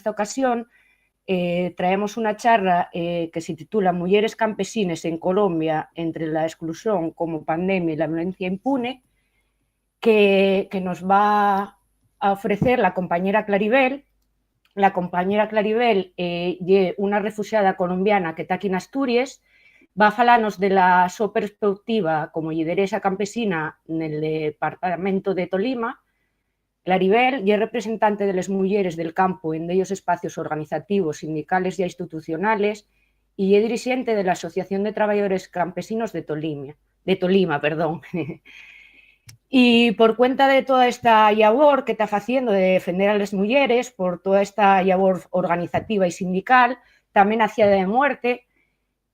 esta ocasión traemos una charla que se titula Mujeres campesines en Colombia entre la exclusión como pandemia y la violencia impune, que nos va a ofrecer la compañera Claribel. La compañera Claribel una refugiada colombiana que está aquí en Asturias, va a falarnos de la súa perspectiva como lideresa campesina nel departamento de Tolima. Claribel é representante de las mujeres del campo en ellos espacios organizativos, sindicales e institucionales y es dirigente de la Asociación de Trabajadores Campesinos de Tolima. Y por cuenta de toda esta labor que está haciendo de defender a las mujeres, por toda esta labor organizativa y sindical, también hacia de muerte.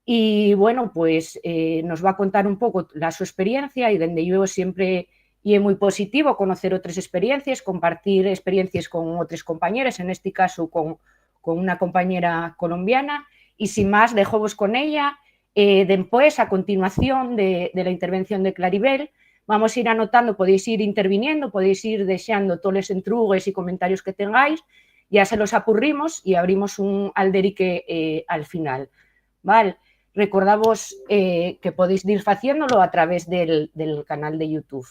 Y bueno, pues nos va a contar un poco su experiencia y donde yo siempre y es muy positivo conocer otras experiencias, compartir experiencias con otras compañeras, en este caso con una compañera colombiana. Y sin más, dejo con ella. Después, a continuación de la intervención de Claribel, vamos a ir anotando, podéis ir interviniendo, podéis ir dejando todos los entrugues y comentarios que tengáis, ya se los apurrimos y abrimos un alderique al final. ¿Vale? Recordamos que podéis ir haciéndolo a través del canal de YouTube.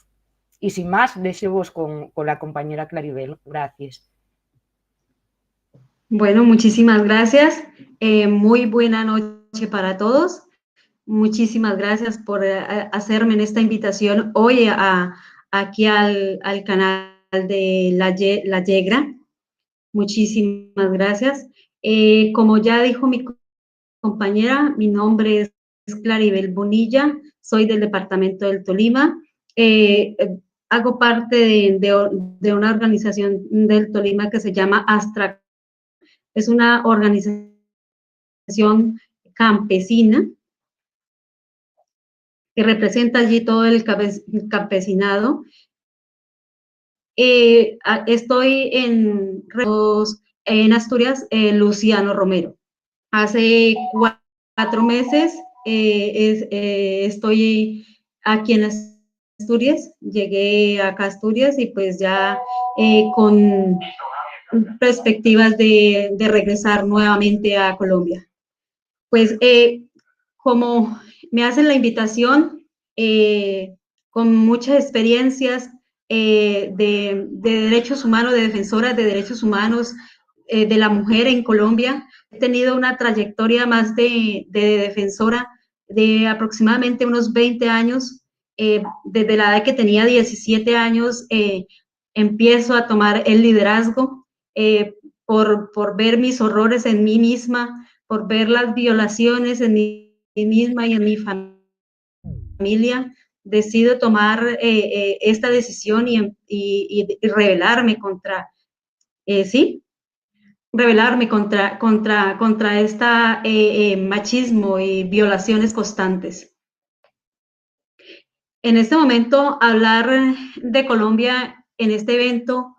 Y sin más, dejo con la compañera Claribel. Gracias. Bueno, muchísimas gracias. Muy buena noche para todos. Muchísimas gracias por hacerme esta invitación hoy aquí al canal de La Yegra. Muchísimas gracias. Como ya dijo mi compañera, mi nombre es Claribel Bonilla, soy del departamento del Tolima. Hago parte de una organización del Tolima que se llama Astra. Es una organización campesina que representa allí todo el campesinado. Estoy en Asturias, Luciano Romero. Hace 4 meses estoy aquí en Asturias, llegué acá a Asturias y pues ya con perspectivas de regresar nuevamente a Colombia. Pues como me hacen la invitación, con muchas experiencias de derechos humanos, de defensoras de derechos humanos de la mujer en Colombia, he tenido una trayectoria más de defensora de aproximadamente unos 20 años. Desde la edad que tenía 17 años, empiezo a tomar el liderazgo por ver mis horrores en mí misma, por ver las violaciones en mí misma y en mi familia. Decido tomar esta decisión y rebelarme contra, rebelarme contra este machismo y violaciones constantes. En este momento, hablar de Colombia en este evento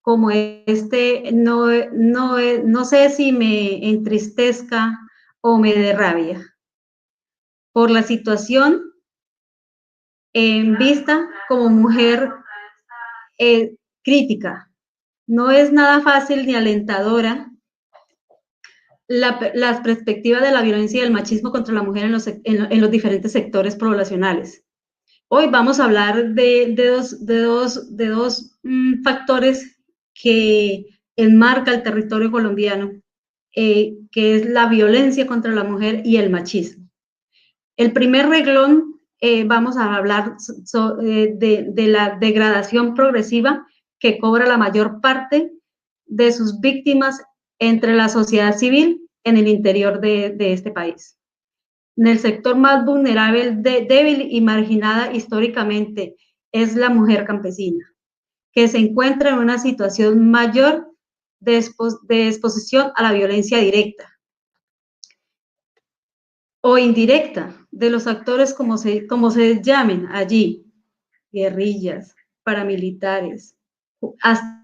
como este, no sé si me entristezca o me dé rabia por la situación vista como mujer crítica. No es nada fácil ni alentadora las perspectivas de la violencia y el machismo contra la mujer en los diferentes sectores poblacionales. Hoy vamos a hablar de dos factores que enmarca el territorio colombiano, que es la violencia contra la mujer y el machismo. El primer reglón, vamos a hablar de la degradación progresiva que cobra la mayor parte de sus víctimas entre la sociedad civil en el interior de este país. En el sector más vulnerable, débil y marginada históricamente, es la mujer campesina, que se encuentra en una situación mayor de exposición a la violencia directa o indirecta de los actores como se llamen allí, guerrillas, paramilitares, hasta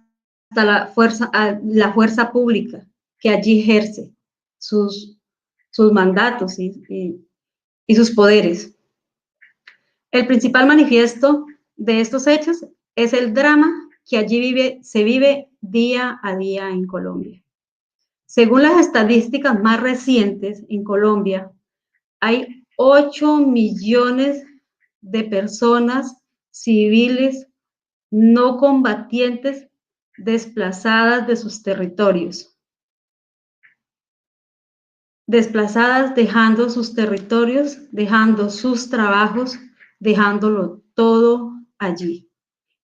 la fuerza pública que allí ejerce sus mandatos y sus poderes. El principal manifiesto de estos hechos es el drama que allí se vive día a día en Colombia. Según las estadísticas más recientes, en Colombia hay 8 millones de personas civiles no combatientes desplazadas de sus territorios. Desplazadas dejando sus territorios, dejando sus trabajos, dejándolo todo allí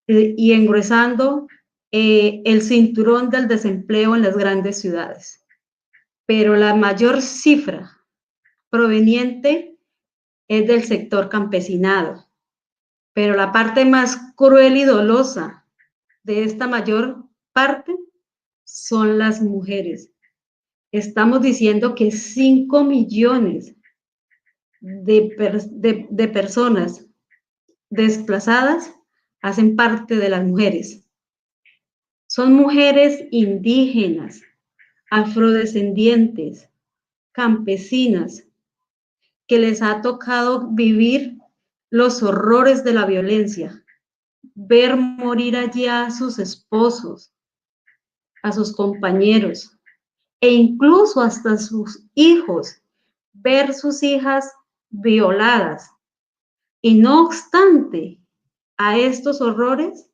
y engruesando el cinturón del desempleo en las grandes ciudades. Pero la mayor cifra proveniente es del sector campesinado. Pero la parte más cruel y dolosa de esta mayor parte son las mujeres. Estamos diciendo que 5 millones de personas desplazadas hacen parte de las mujeres. Son mujeres indígenas, afrodescendientes, campesinas, que les ha tocado vivir los horrores de la violencia, ver morir allí a sus esposos, a sus compañeros, e incluso hasta sus hijos, ver sus hijas violadas. Y no obstante a estos horrores,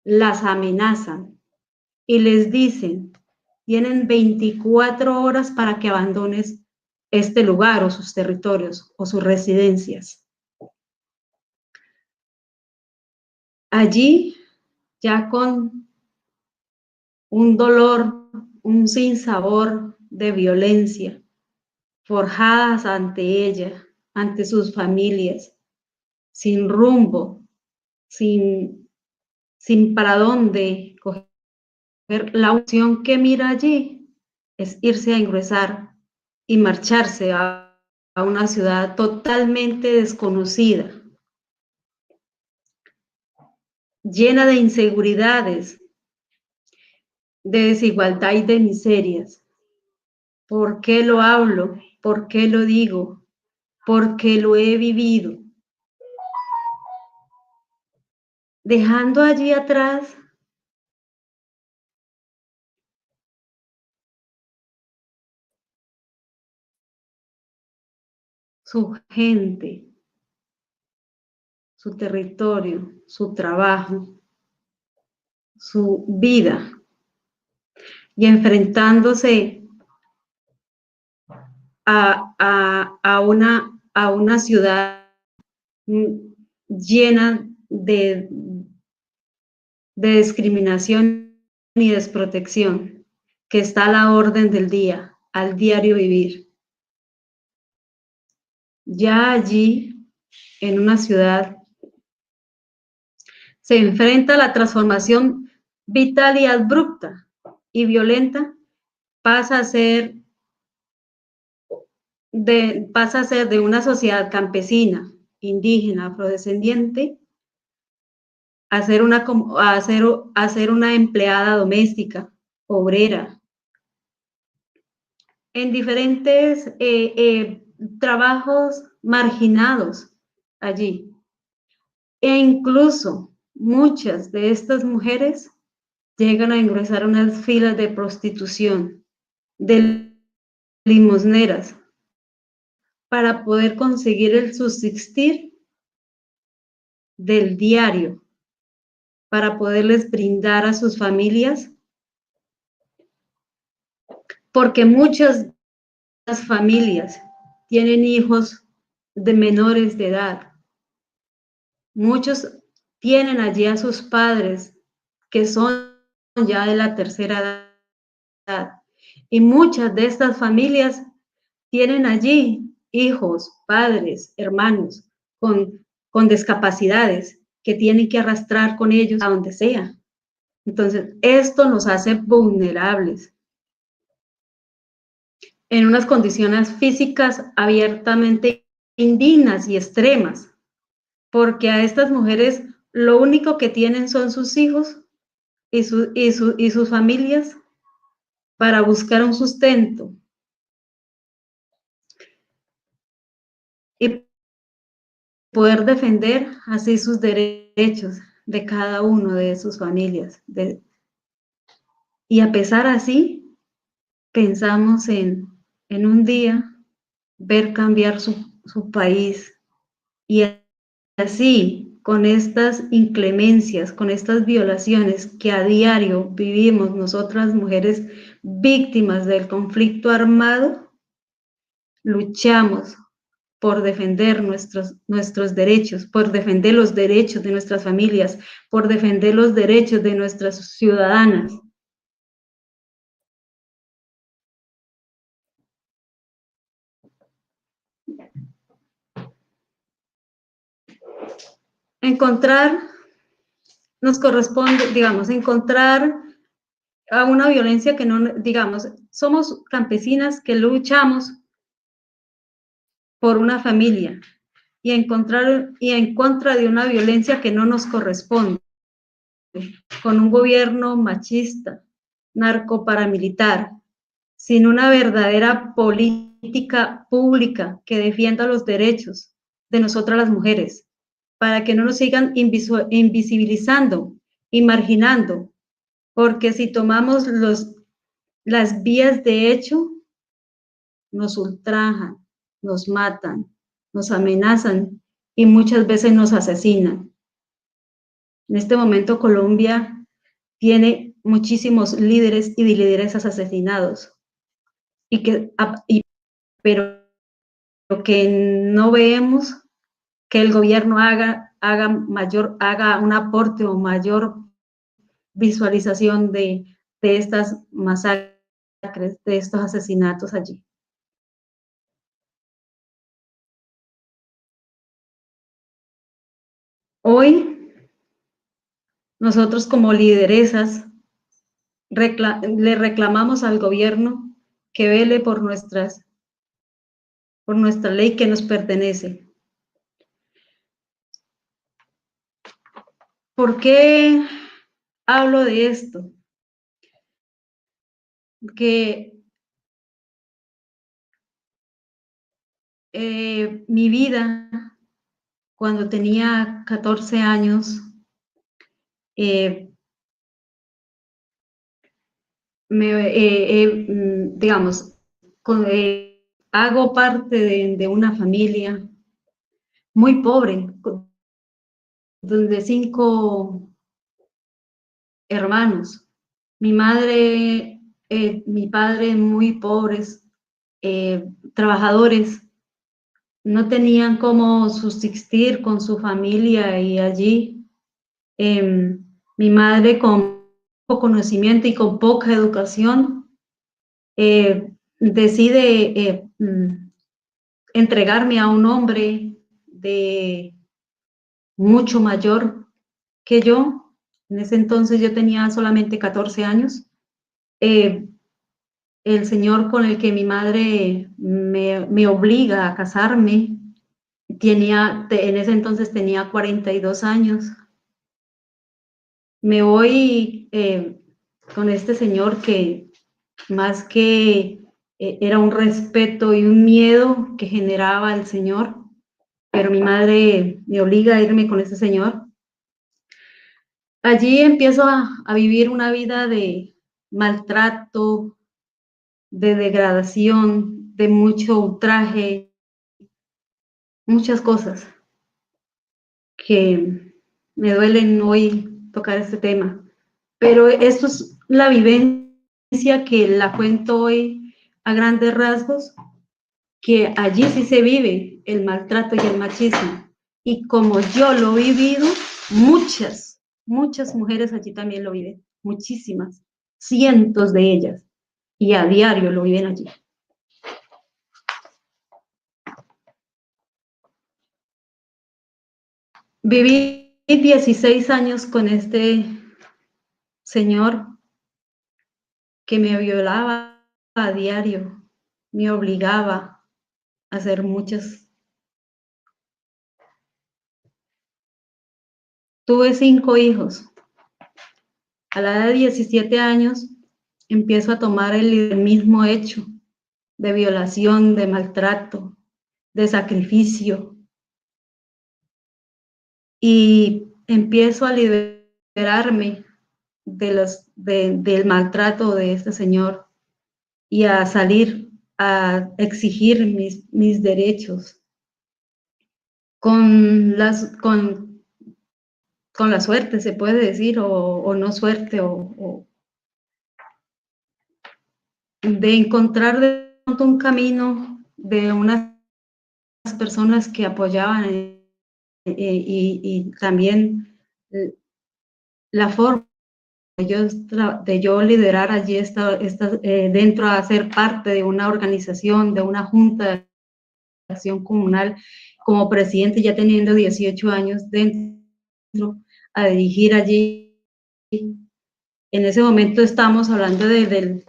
las amenazan y les dicen, tienen 24 horas para que abandones este lugar o sus territorios o sus residencias. Allí, ya con un dolor, un sinsabor de violencia, forjadas ante ella, ante sus familias, sin rumbo, sin para dónde coger. La opción que mira allí es irse a ingresar y marcharse a una ciudad totalmente desconocida, llena de inseguridades, de desigualdad y de miserias. ¿Por qué lo hablo? ¿Por qué lo digo? Porque lo he vivido. Dejando allí atrás su gente, su territorio, su trabajo, su vida, y enfrentándose a una ciudad llena de discriminación y desprotección, que está a la orden del día, al diario vivir. Ya allí, en una ciudad, se enfrenta a la transformación vital y abrupta y violenta, pasa a ser de una sociedad campesina, indígena, afrodescendiente, a ser una empleada doméstica, obrera, en diferentes trabajos marginados allí. E incluso muchas de estas mujeres llegan a ingresar a unas filas de prostitución, de limosneras, para poder conseguir el subsistir del diario, para poderles brindar a sus familias, porque muchas de las familias tienen hijos de menores de edad. Muchos tienen allí a sus padres que son ya de la tercera edad. Y muchas de estas familias tienen allí hijos, padres, hermanos con discapacidades que tienen que arrastrar con ellos a donde sea. Entonces, esto nos hace vulnerables en unas condiciones físicas abiertamente indignas y extremas, porque a estas mujeres lo único que tienen son sus hijos y sus familias para buscar un sustento y poder defender así sus derechos, de cada uno de sus familias. Y a pesar así, pensamos en un día ver cambiar su país. Y así, con estas inclemencias, con estas violaciones que a diario vivimos nosotras mujeres víctimas del conflicto armado, luchamos por defender nuestros derechos, por defender los derechos de nuestras familias, por defender los derechos de nuestras ciudadanas. Nos corresponde, digamos, encontrar a una violencia que no, digamos, somos campesinas que luchamos por una familia y en contra de una violencia que no nos corresponde, con un gobierno machista, narcoparamilitar, sin una verdadera política pública que defienda los derechos de nosotras las mujeres, para que no nos sigan invisibilizando y marginando, porque si tomamos las vías de hecho, nos ultrajan, nos matan, nos amenazan y muchas veces nos asesinan. En este momento Colombia tiene muchísimos líderes y lideresas asesinados, pero que no vemos que el gobierno haga un aporte o mayor visualización de estas masacres, de estos asesinatos allí. Hoy, nosotros como lideresas le reclamamos al gobierno que vele por nuestra ley que nos pertenece. ¿Por qué hablo de esto? Que mi vida, cuando tenía 14 años, digamos, hago parte de una familia muy pobre, de 5 hermanos. Mi madre, mi padre muy pobres, trabajadores, no tenían cómo subsistir con su familia y allí mi madre con poco conocimiento y con poca educación decide entregarme a un hombre de mucho mayor que yo. En ese entonces yo tenía solamente 14 años. El señor con el que mi madre me obliga a casarme, en ese entonces tenía 42 años. Me voy con este señor que más que era un respeto y un miedo que generaba el señor, pero mi madre me obliga a irme con ese señor. Allí empiezo a vivir una vida de maltrato, de degradación, de mucho ultraje, muchas cosas que me duelen hoy tocar este tema. Pero esto es la vivencia que la cuento hoy a grandes rasgos, que allí sí se vive el maltrato y el machismo. Y como yo lo he vivido, muchas mujeres allí también lo viven, muchísimas, cientos de ellas, y a diario lo viven allí. Viví 16 años con este señor que me violaba a diario, me obligaba a hacer muchas. Tuve 5 hijos. A la edad de 17 años empiezo a tomar el mismo hecho de violación, de maltrato, de sacrificio. Y empiezo a liberarme del maltrato de este señor y a salir a exigir mis derechos con la suerte, se puede decir, o no suerte, o de encontrar de pronto un camino de unas personas que apoyaban y también la forma de yo liderar allí dentro a ser parte de una organización, de una junta de acción comunal, como presidente, ya teniendo 18 años dentro, a dirigir allí. En ese momento estamos hablando del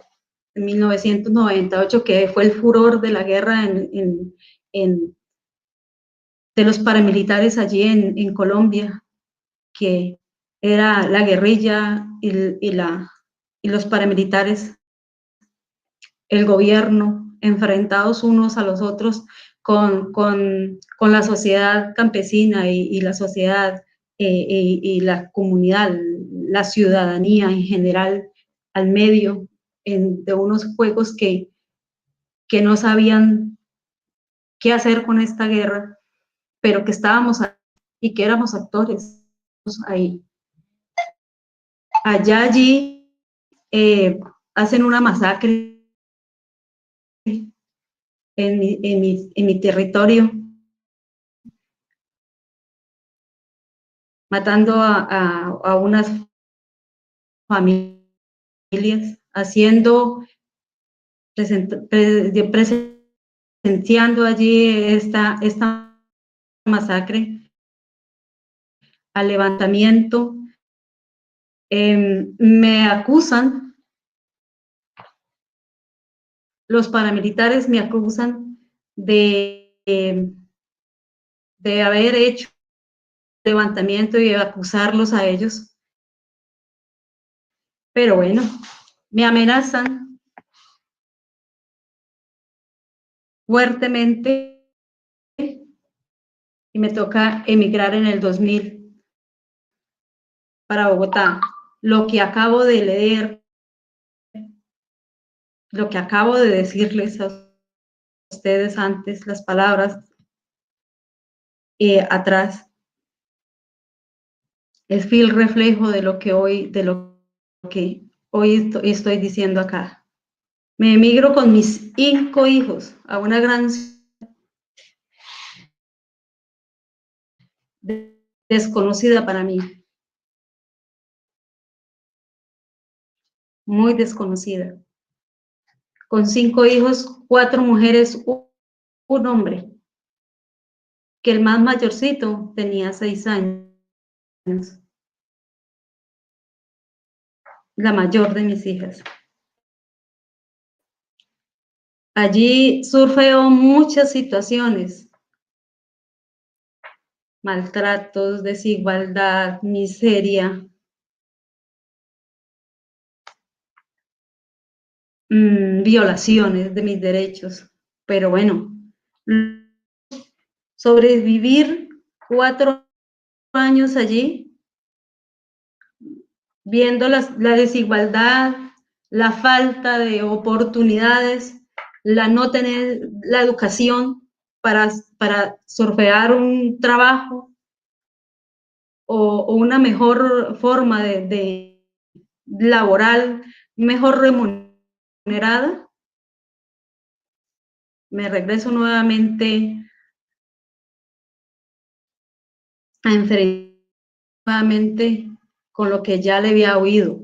1998, que fue el furor de la guerra de los paramilitares allí en Colombia, que era la guerrilla y los paramilitares, el gobierno, enfrentados unos a los otros con la sociedad campesina y la sociedad y la comunidad, la ciudadanía en general, al medio de unos juegos que no sabían qué hacer con esta guerra, pero que estábamos ahí y que éramos actores ahí. Allí hacen una masacre en mi territorio, matando a unas familias, presenciando allí esta masacre, al levantamiento. Me acusan, los paramilitares me acusan de haber hecho levantamiento y de acusarlos a ellos. Pero bueno, me amenazan fuertemente y me toca emigrar en el 2000 para Bogotá. Lo que acabo de leer, lo que acabo de decirles a ustedes antes, las palabras atrás, es fiel reflejo de lo que hoy estoy diciendo acá. Me emigro con mis 5 hijos a una gran ciudad desconocida para mí, muy desconocida, con 5 hijos, 4 mujeres, un hombre, que el más mayorcito tenía 6 años, la mayor de mis hijas. Allí surfeo muchas situaciones, maltratos, desigualdad, miseria, violaciones de mis derechos. Pero bueno, sobrevivir 4 años allí, viendo la desigualdad, la falta de oportunidades, la no tener la educación para surfear un trabajo o una mejor forma de laboral, mejor remunerada, me regreso nuevamente a enfrentar nuevamente con lo que ya le había oído,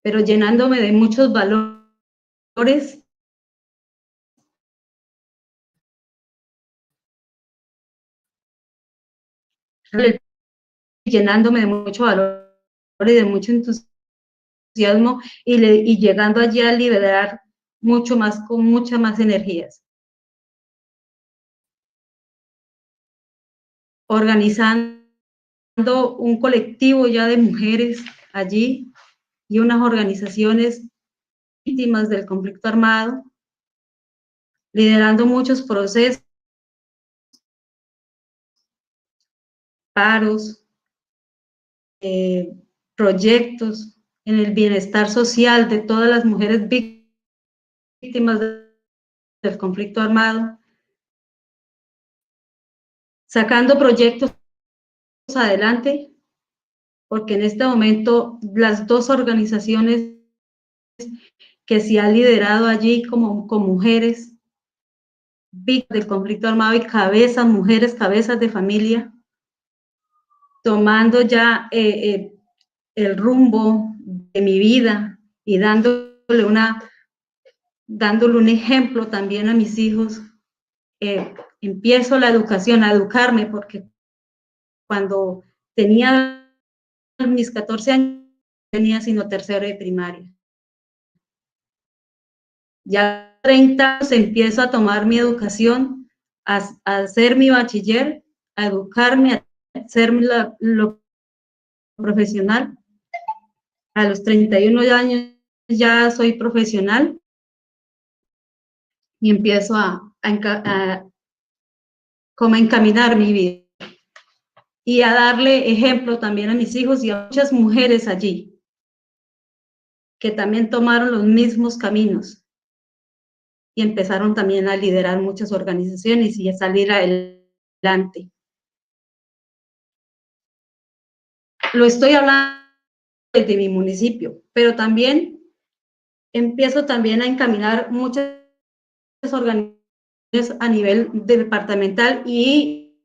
pero llenándome de muchos valores llenándome de mucho valor y de mucho entusiasmo y llegando allí a liberar mucho más, con muchas más energías. Organizando un colectivo ya de mujeres allí y unas organizaciones víctimas del conflicto armado, liderando muchos procesos, paros, proyectos en el bienestar social de todas las mujeres víctimas del conflicto armado, sacando proyectos adelante, porque en este momento las dos organizaciones que se han liderado allí con mujeres víctimas del conflicto armado y mujeres cabezas de familia, tomando ya el rumbo de mi vida y dándole un ejemplo también a mis hijos. Empiezo la educación, a educarme, porque cuando tenía mis 14 años, tenía sino tercero de primaria. Ya 30 años empiezo a tomar mi educación, a hacer mi bachiller, a educarme, a hacer lo profesional. A los 31 años ya soy profesional y empiezo como a encaminar mi vida y a darle ejemplo también a mis hijos y a muchas mujeres allí que también tomaron los mismos caminos y empezaron también a liderar muchas organizaciones y a salir adelante. Lo estoy hablando desde mi municipio, pero también empiezo también a encaminar muchas organizaciones a nivel departamental y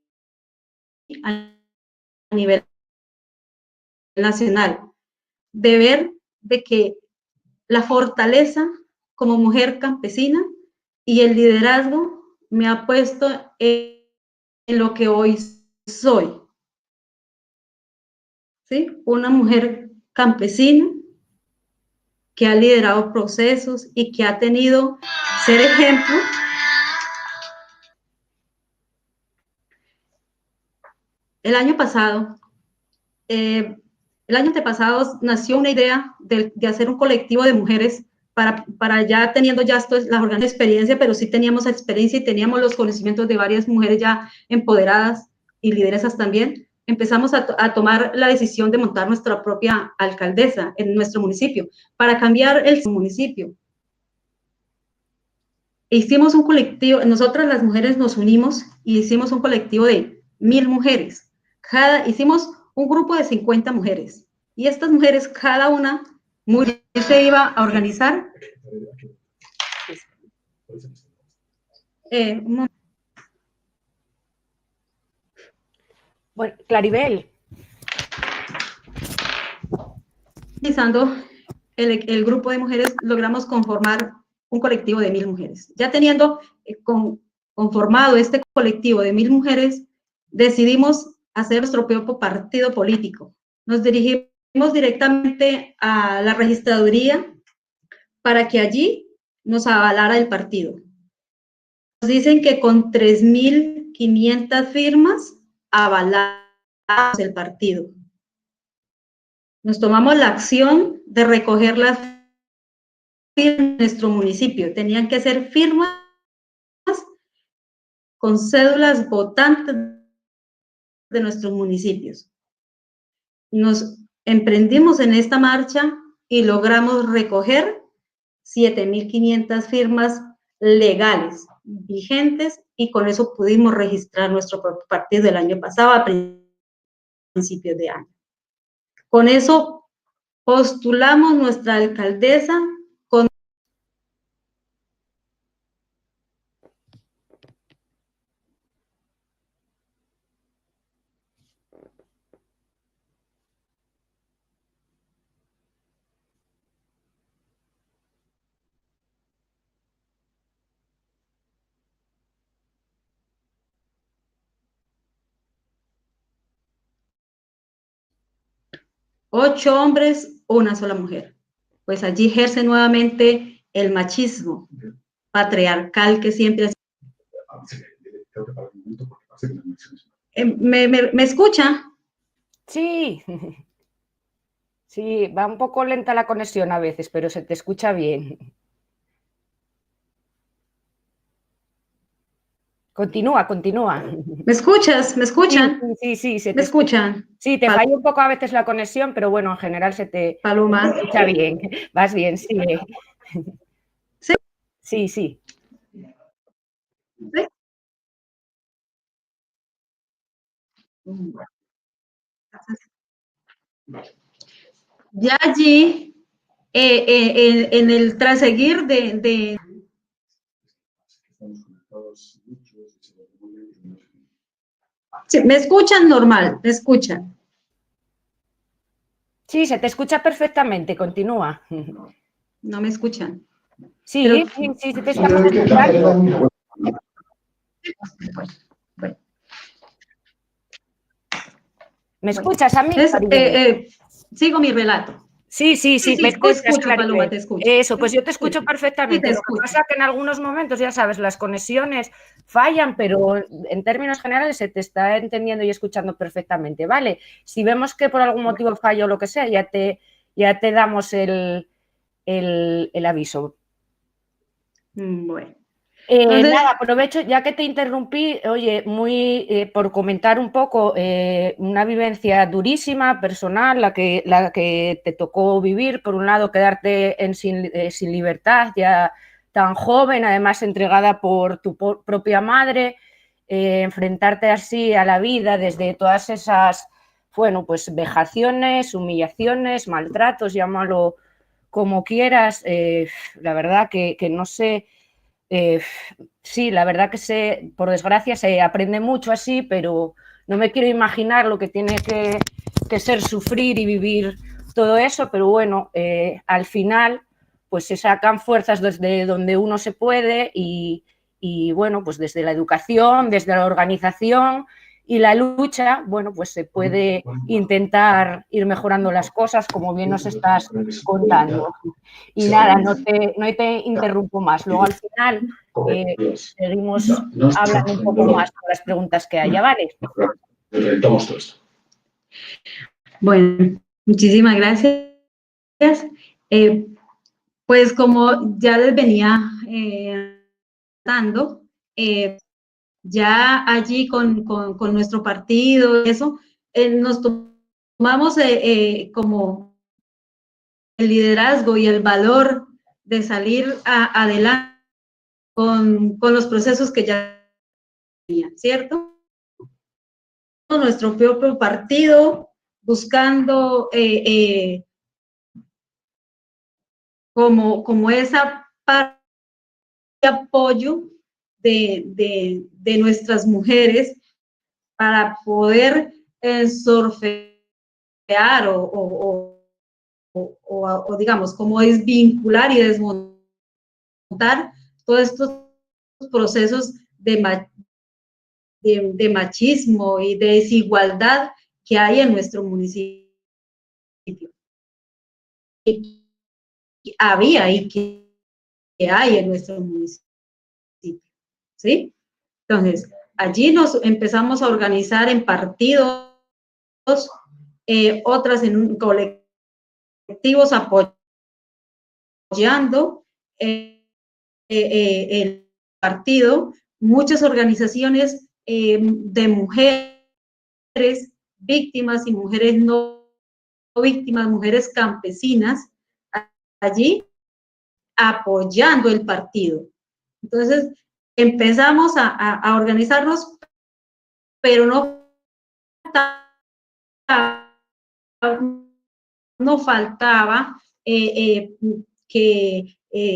a nivel nacional, de ver de que la fortaleza como mujer campesina y el liderazgo me ha puesto en lo que hoy soy. ¿Sí? Una mujer campesina que ha liderado procesos y que ha tenido ser ejemplo. El año antepasado nació una idea de hacer un colectivo de mujeres para ya teniendo ya las organizaciones de experiencia, pero sí teníamos experiencia y teníamos los conocimientos de varias mujeres ya empoderadas y lideresas también. Empezamos a tomar la decisión de montar nuestra propia alcaldesa en nuestro municipio para cambiar el municipio. Hicimos un colectivo, nosotras las mujeres nos unimos y hicimos un colectivo de 1000 mujeres. Hicimos un grupo de 50 mujeres y estas mujeres, cada una, se iba a organizar. Bueno, Claribel. Organizando el grupo de mujeres, logramos conformar un colectivo de 1000 mujeres. Ya teniendo conformado este colectivo de 1000 mujeres, decidimos hacer nuestro propio partido político. Nos dirigimos directamente a la registraduría para que allí nos avalara el partido. Nos dicen que con 3500 firmas avalamos el partido. Nos tomamos la acción de recoger las firmas en nuestro municipio. Tenían que ser firmas con cédulas votantes de nuestros municipios. Nos emprendimos en esta marcha y logramos recoger 7500 firmas legales, vigentes, y con eso pudimos registrar nuestro propio partido el año pasado, a principios de año. Con eso postulamos nuestra alcaldesa con 8 hombres, una sola mujer. Pues allí ejerce nuevamente el machismo patriarcal que siempre ha ¿Me escucha? Sí. Sí, va un poco lenta la conexión a veces, pero se te escucha bien. Continúa, continúa. ¿Me escuchas? ¿Me escuchan? Sí, se ¿Me te escucha. escuchan? Sí, te falla un poco a veces la conexión, pero bueno, en general se te Paloma. escucha bien. Vas bien, sí. ¿Sí? Sí, sí. ¿Sí? Ya allí, en el traseguir de... Sí, me escuchan normal, me escuchan. Sí, se te escucha perfectamente, continúa. No me escuchan. Pero, Sí, sí, sí, te estamos escuchando. bueno. ¿Me escuchas a mí, Entonces, Maribel? sigo mi relato. Sí, sí, Sí, sí, me sí, te escuchas, escucho, Paloma, Claribel. te escucho. Eso, pues yo te Sí, escucho sí, te perfectamente. Lo que escucho. pasa es que en algunos momentos, ya sabes, las conexiones fallan, pero en términos generales se te está entendiendo y escuchando perfectamente, ¿vale? Si vemos que por algún motivo falla o lo que sea, ya te damos el aviso. Bueno. Entonces, Nada, aprovecho, ya que te interrumpí, oye, por comentar un poco una vivencia durísima, personal, la que te tocó vivir, por un lado, quedarte sin libertad, ya tan joven, además entregada por tu propia madre, enfrentarte así a la vida desde todas esas, bueno, pues vejaciones, humillaciones, maltratos, llámalo como quieras, la verdad que no sé. Eh, sí, la verdad por desgracia, se aprende mucho así, pero no me quiero imaginar lo que tiene que ser sufrir y vivir todo eso, pero bueno, al final, pues se sacan fuerzas desde donde uno se puede y bueno, pues desde la educación, desde la organización y la lucha, bueno, pues se puede intentar ir mejorando las cosas, como bien nos estás contando. Y nada, no te interrumpo más. Luego al final seguimos hablando un poco más con las preguntas que haya, ¿vale? Reventamos todo esto. Bueno, muchísimas gracias. Pues como ya les venía dando, ya allí con nuestro partido y eso, nos tomamos como el liderazgo y el valor de salir adelante con los procesos que ya tenía, ¿cierto? Nuestro propio partido, buscando como esa parte de apoyo de nuestras mujeres para poder sorfear o digamos, como es vincular y desmontar todos estos procesos de machismo y de desigualdad que hay en nuestro municipio. Que había y que hay en nuestro municipio, ¿sí? Entonces, allí nos empezamos a organizar en partidos, otras en colectivos apoyando el partido, muchas organizaciones de mujeres víctimas y mujeres no víctimas, mujeres campesinas, allí apoyando el partido. Entonces, empezamos a organizarnos, pero no faltaba que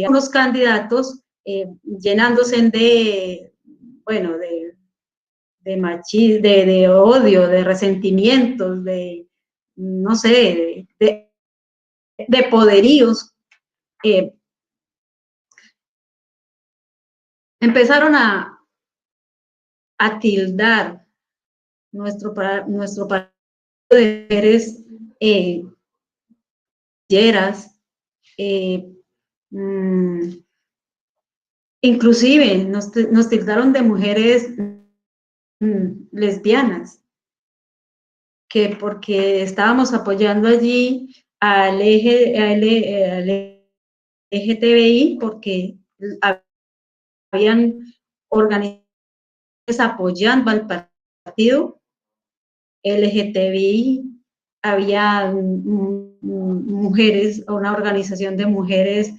unos candidatos llenándose bueno, de odio, de resentimientos, no sé, de poderíos, empezaron a tildar nuestro partido de mujeres eh, inclusive nos tildaron de mujeres lesbianas, que porque estábamos apoyando allí al LGTBI, porque habían organizado apoyando al partido LGTBI, había mujeres, una organización de mujeres,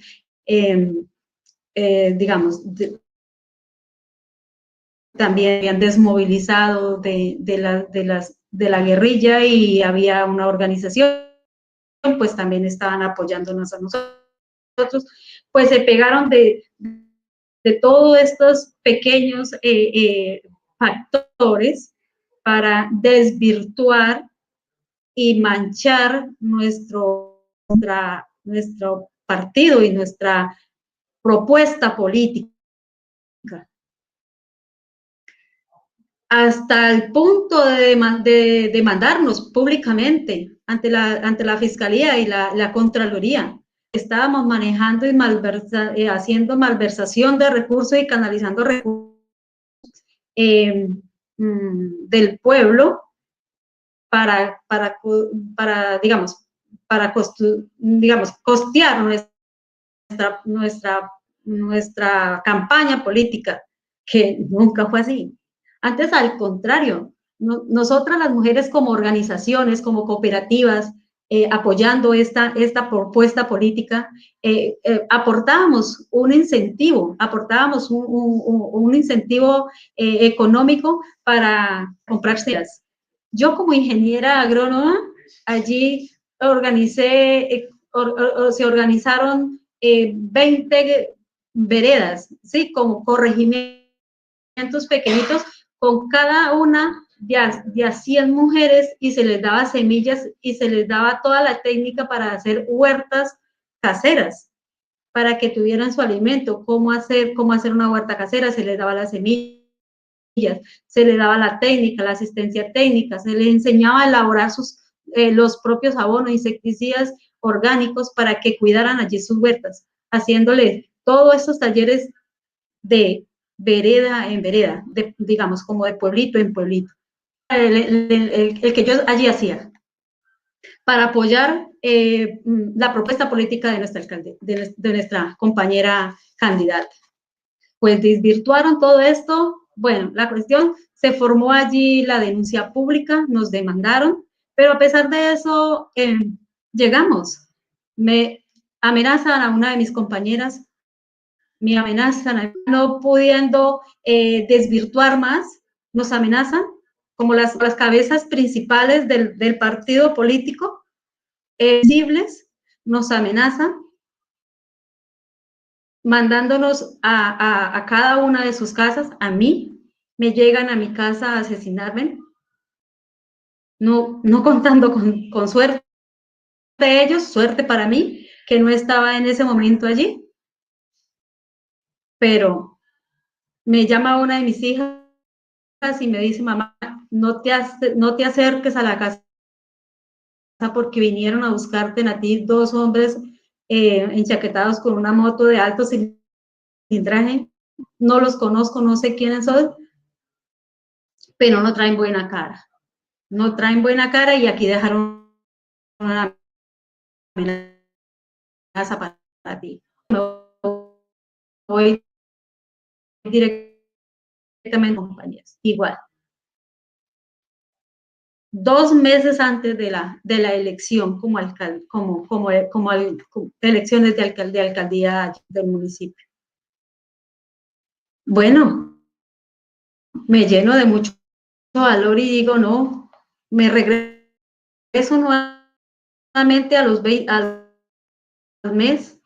digamos, también habían desmovilizado de la guerrilla y había una organización, pues también estaban apoyándonos a nosotros, pues se pegaron de todos estos pequeños factores para desvirtuar y manchar nuestro partido y nuestra propuesta política. Hasta el punto de demandarnos públicamente ante la Fiscalía y la Contraloría. Estábamos manejando y haciendo malversación de recursos y canalizando recursos del pueblo para digamos, costear nuestra campaña política, que nunca fue así. Antes, al contrario, nosotras las mujeres como organizaciones, como cooperativas, apoyando esta propuesta política, aportábamos un incentivo, económico para comprar semillas. Yo como ingeniera agrónoma, allí se organizaron 20 veredas, ¿sí? Como corregimientos pequeñitos, con cada una de a 100 mujeres, y se les daba semillas y se les daba toda la técnica para hacer huertas caseras, para que tuvieran su alimento. Cómo hacer una huerta casera, se les daba las semillas, se les daba la técnica, la asistencia técnica, se les enseñaba a elaborar los propios abonos, insecticidas orgánicos, para que cuidaran allí sus huertas, haciéndoles todos esos talleres de vereda en vereda, digamos, como de pueblito en pueblito. El que yo allí hacía, para apoyar la propuesta política de nuestra alcalde, de nuestra compañera candidata. Pues desvirtuaron todo esto. Bueno, la cuestión, se formó allí la denuncia pública, nos demandaron, pero a pesar de eso, llegamos. Me amenazan a una de mis compañeras, me amenazan, no pudiendo desvirtuar más, nos amenazan como las cabezas principales del partido político, visibles, nos amenazan, mandándonos a cada una de sus casas. A mí me llegan a mi casa a asesinarme, no contando con suerte de ellos, suerte para mí, que no estaba en ese momento allí, pero me llama una de mis hijas y me dice: mamá, no te acerques a la casa porque vinieron a buscarte a ti 2 hombres enchaquetados con una moto de alto cilindraje. No los conozco, no sé quiénes son, pero no traen buena cara. No traen buena cara, y aquí dejaron una amenaza para ti. Me voy directamente con compañeros. Igual. 2 meses antes de la elección como alcalde, como elecciones de alcaldía del municipio. Bueno, me lleno de mucho valor y digo: no, me regreso nuevamente al mes,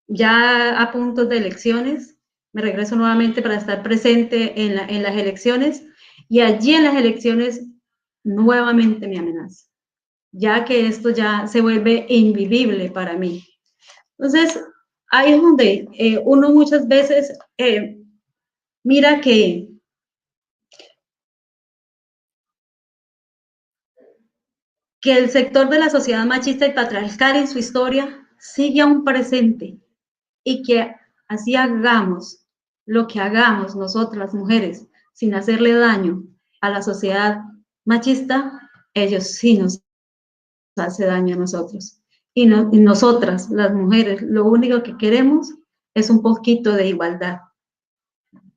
ya a puntos de elecciones, me regreso nuevamente para estar presente en las elecciones, y allí en las elecciones nuevamente me amenaza, ya que esto ya se vuelve invivible para mí. Entonces, ahí es donde uno muchas veces mira que el sector de la sociedad machista y patriarcal en su historia sigue aún presente, y que así hagamos lo que hagamos nosotras las mujeres sin hacerle daño a la sociedad machista, ellos sí nos hace daño a nosotros. Y nosotras, las mujeres, lo único que queremos es un poquito de igualdad.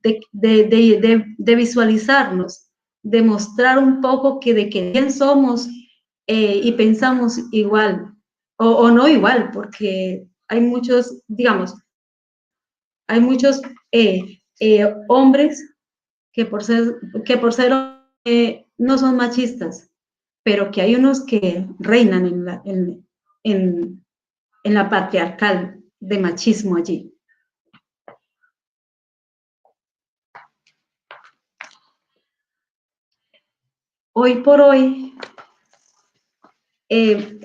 de visualizarnos, de mostrar un poco de quién somos y pensamos igual o no igual, porque hay muchos, digamos, hay muchos hombres que por ser no son machistas, pero que hay unos que reinan en la patriarcal de machismo allí. Hoy por hoy,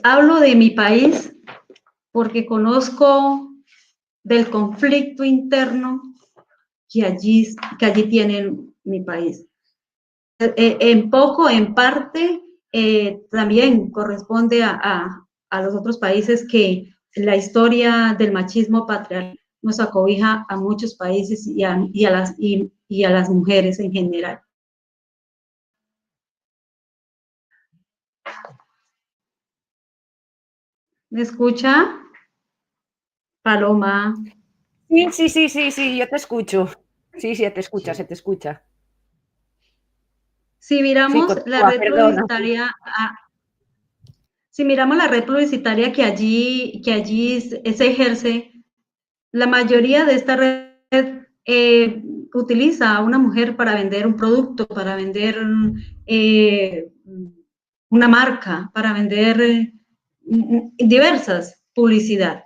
hablo de mi país porque conozco del conflicto interno que allí tiene mi país. En poco, en parte, también corresponde a los otros países que la historia del machismo patriarcal nos acobija a muchos países y a las mujeres en general. ¿Me escucha, Paloma? Sí, yo te escucho. Sí, te escucha, se te escucha. Si miramos Sí, la continúa, red perdona. publicitaria, si miramos la red publicitaria que allí se ejerce, la mayoría de esta red utiliza a una mujer para vender un producto, para vender una marca, para vender diversas publicidad.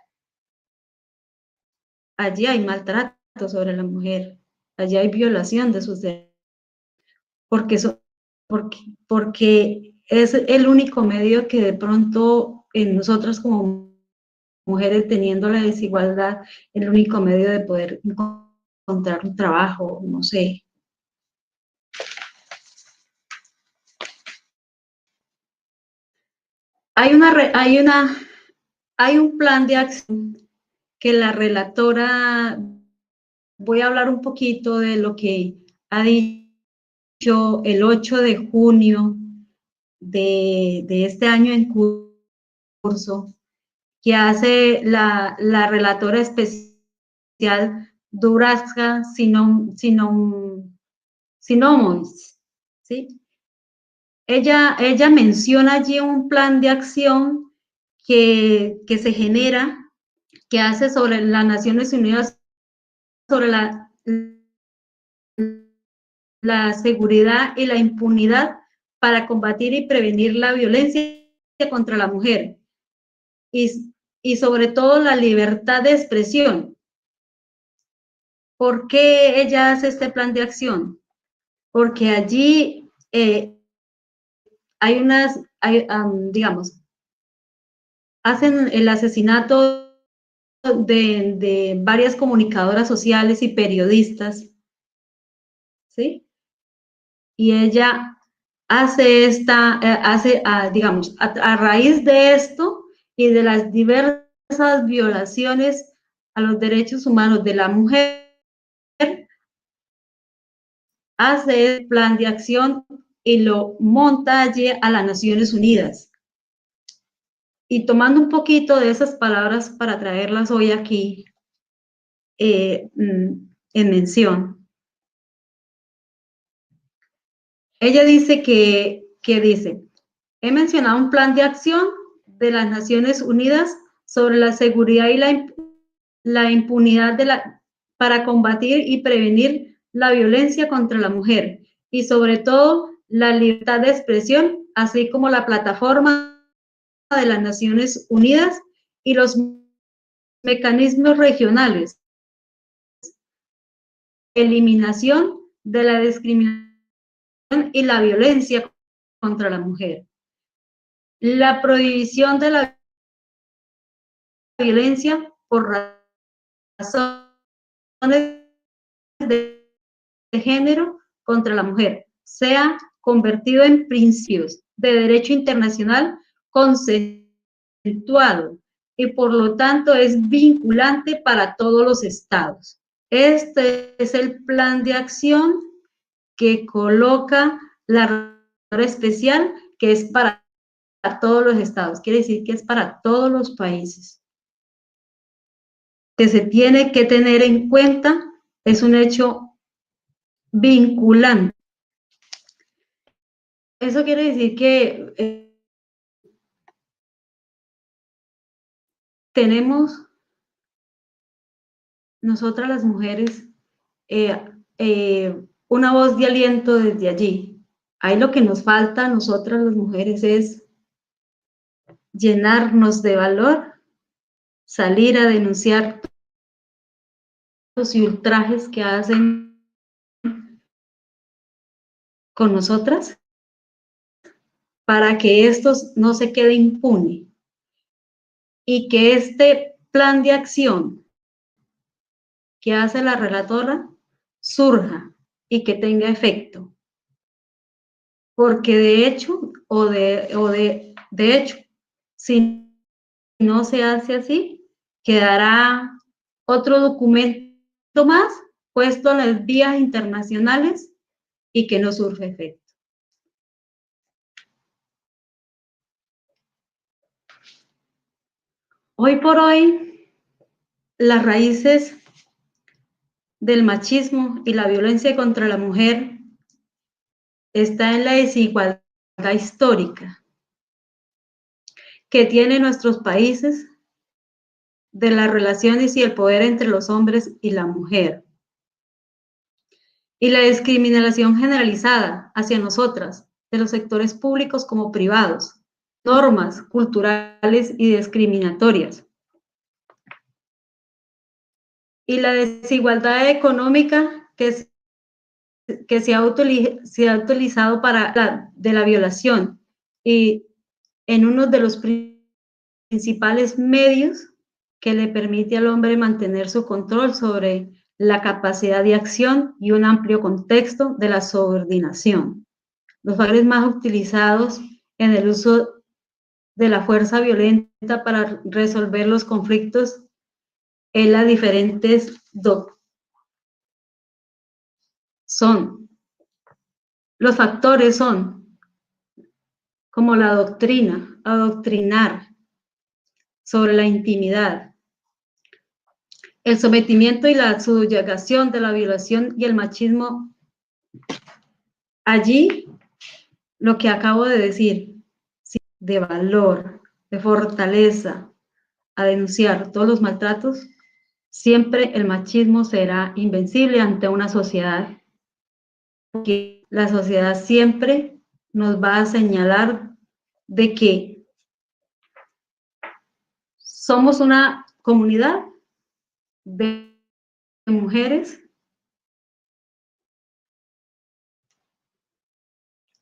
Allí hay maltrato sobre la mujer, allí hay violación de sus derechos, porque es el único medio que de pronto en nosotras como mujeres teniendo la desigualdad, el único medio de poder encontrar un trabajo, no sé. Hay un plan de acción que la relatora, voy a hablar un poquito de lo que ha dicho el 8 de junio de este año en curso, que hace la relatora especial Durazga Sinomovic, ¿sí? Ella menciona allí un plan de acción que se genera, que hace sobre las Naciones Unidas, sobre la seguridad y la impunidad para combatir y prevenir la violencia contra la mujer y sobre todo la libertad de expresión. ¿Por qué ella hace este plan de acción? Porque allí digamos, hacen el asesinato de varias comunicadoras sociales y periodistas, ¿sí? Y ella hace digamos, a raíz de esto y de las diversas violaciones a los derechos humanos de la mujer, hace el plan de acción y lo monta allí a las Naciones Unidas. Y tomando un poquito de esas palabras para traerlas hoy aquí en mención. Ella dice dice, he mencionado un plan de acción de las Naciones Unidas sobre la seguridad y la impunidad para combatir y prevenir la violencia contra la mujer y sobre todo la libertad de expresión, así como la plataforma de las Naciones Unidas y los mecanismos regionales. Eliminación de la discriminación y la violencia contra la mujer. La prohibición de la violencia por razones de género contra la mujer sea convertido en principios de derecho internacional consensuado y por lo tanto es vinculante para todos los estados. Este es el plan de acción que coloca la relatora especial, que es para todos los estados, quiere decir que es para todos los países. Que se tiene que tener en cuenta, es un hecho vinculante. Eso quiere decir que tenemos nosotras las mujeres una voz de aliento desde allí. Ahí lo que nos falta a nosotras las mujeres es llenarnos de valor, salir a denunciar los ultrajes que hacen con nosotras para que esto no se quede impune y que este plan de acción que hace la relatora surja y que tenga efecto. Porque de hecho, de hecho, si no se hace así, quedará otro documento más puesto en las vías internacionales y que no surge efecto. Hoy por hoy, las raíces del machismo y la violencia contra la mujer está en la desigualdad histórica que tienen nuestros países de las relaciones y el poder entre los hombres y la mujer. Y la discriminación generalizada hacia nosotras, de los sectores públicos como privados, normas culturales y discriminatorias. Y la desigualdad económica que se ha utilizado para de la violación y en uno de los principales medios que le permite al hombre mantener su control sobre la capacidad de acción y un amplio contexto de la subordinación. Los factores más utilizados en el uso de la fuerza violenta para resolver los conflictos en las diferentes los factores son como la doctrina, adoctrinar sobre la intimidad, el sometimiento y la subyugación de la violación y el machismo. Allí, lo que acabo de decir, de valor, de fortaleza, a denunciar todos los maltratos, siempre el machismo será invencible ante una sociedad, porque la sociedad siempre nos va a señalar de que somos una comunidad de mujeres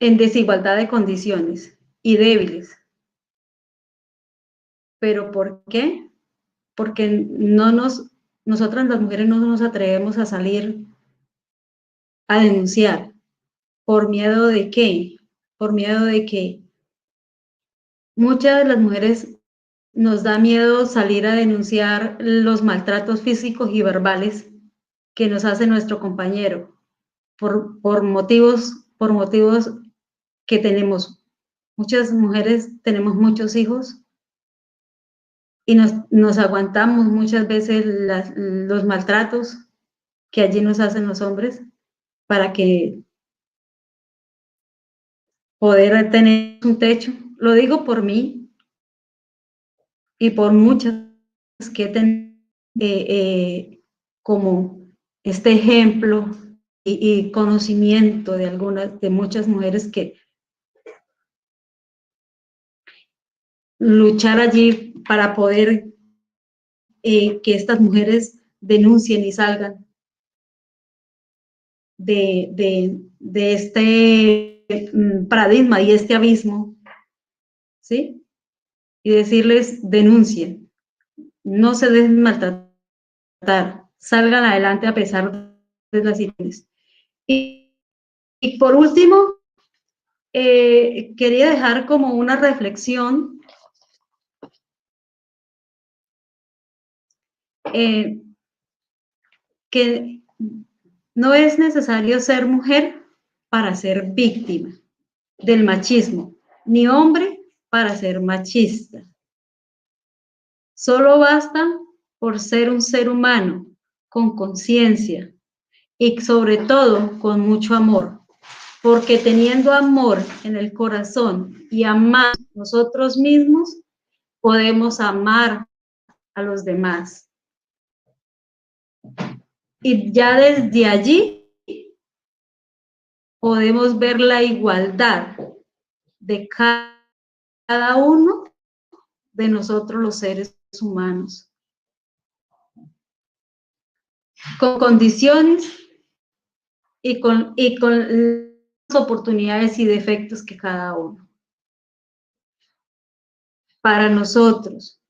en desigualdad de condiciones y débiles. ¿Pero por qué? Porque nosotras las mujeres no nos atrevemos a salir a denunciar. ¿Por miedo de qué? Por miedo de que muchas de las mujeres nos da miedo salir a denunciar los maltratos físicos y verbales que nos hace nuestro compañero por motivos que tenemos. Muchas mujeres tenemos muchos hijos y nos aguantamos muchas veces los maltratos que allí nos hacen los hombres para que poder tener un techo. Lo digo por mí y por muchas que tienen como este ejemplo y conocimiento de muchas mujeres que luchar allí para poder que estas mujeres denuncien y salgan de este paradigma y este abismo, ¿sí? Y decirles, denuncien, no se dejen maltratar, salgan adelante a pesar de las situaciones. Y por último, quería dejar como una reflexión que no es necesario ser mujer para ser víctima del machismo, ni hombre para ser machista. Solo basta por ser un ser humano con conciencia y sobre todo con mucho amor, porque teniendo amor en el corazón y amar a nosotros mismos, podemos amar a los demás. Y ya desde allí podemos ver la igualdad de cada uno de nosotros los seres humanos, con condiciones y con las oportunidades y defectos que cada uno. Para nosotros,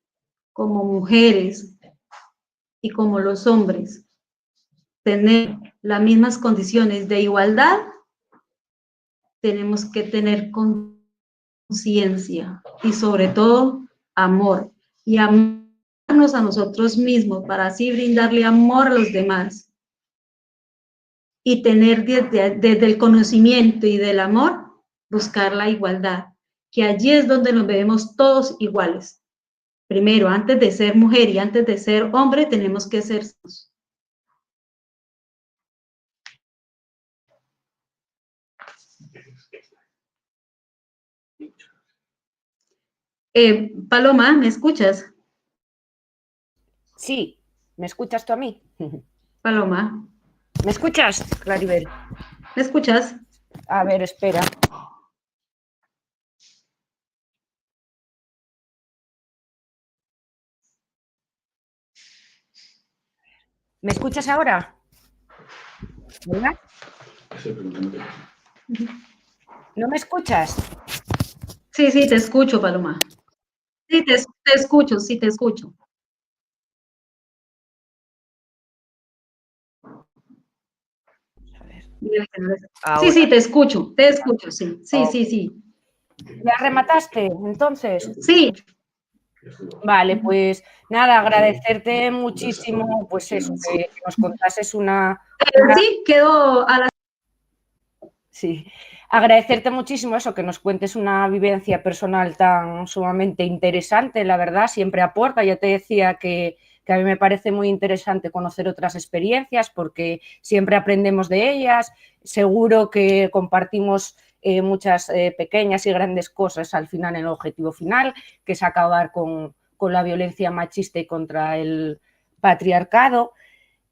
como mujeres y como los hombres, tener las mismas condiciones de igualdad, tenemos que tener conciencia y sobre todo amor, y amarnos a nosotros mismos para así brindarle amor a los demás y tener desde el conocimiento y del amor, buscar la igualdad, que allí es donde nos vemos todos iguales. Primero, antes de ser mujer y antes de ser hombre, tenemos que ser. Paloma, ¿me escuchas? Sí, ¿me escuchas tú a mí? Paloma, ¿Me escuchas, Claribel? ¿me escuchas? A ver, espera. ¿Me escuchas ahora? ¿Verdad? ¿No me escuchas? Sí, sí, te escucho, Paloma. Sí, te escucho, sí, te escucho. A ver. Sí, Ahora. sí, te escucho, sí, sí, sí, sí. ¿Ya remataste, entonces? Sí. Vale, pues nada, agradecerte muchísimo, pues eso, que nos contases Sí, quedó a la... sí, agradecerte muchísimo eso, que nos cuentes una vivencia personal tan sumamente interesante, la verdad, siempre aporta. Ya te decía que a mí me parece muy interesante conocer otras experiencias porque siempre aprendemos de ellas. Seguro que compartimos muchas pequeñas y grandes cosas al final en el objetivo final, que es acabar con la violencia machista y contra el patriarcado.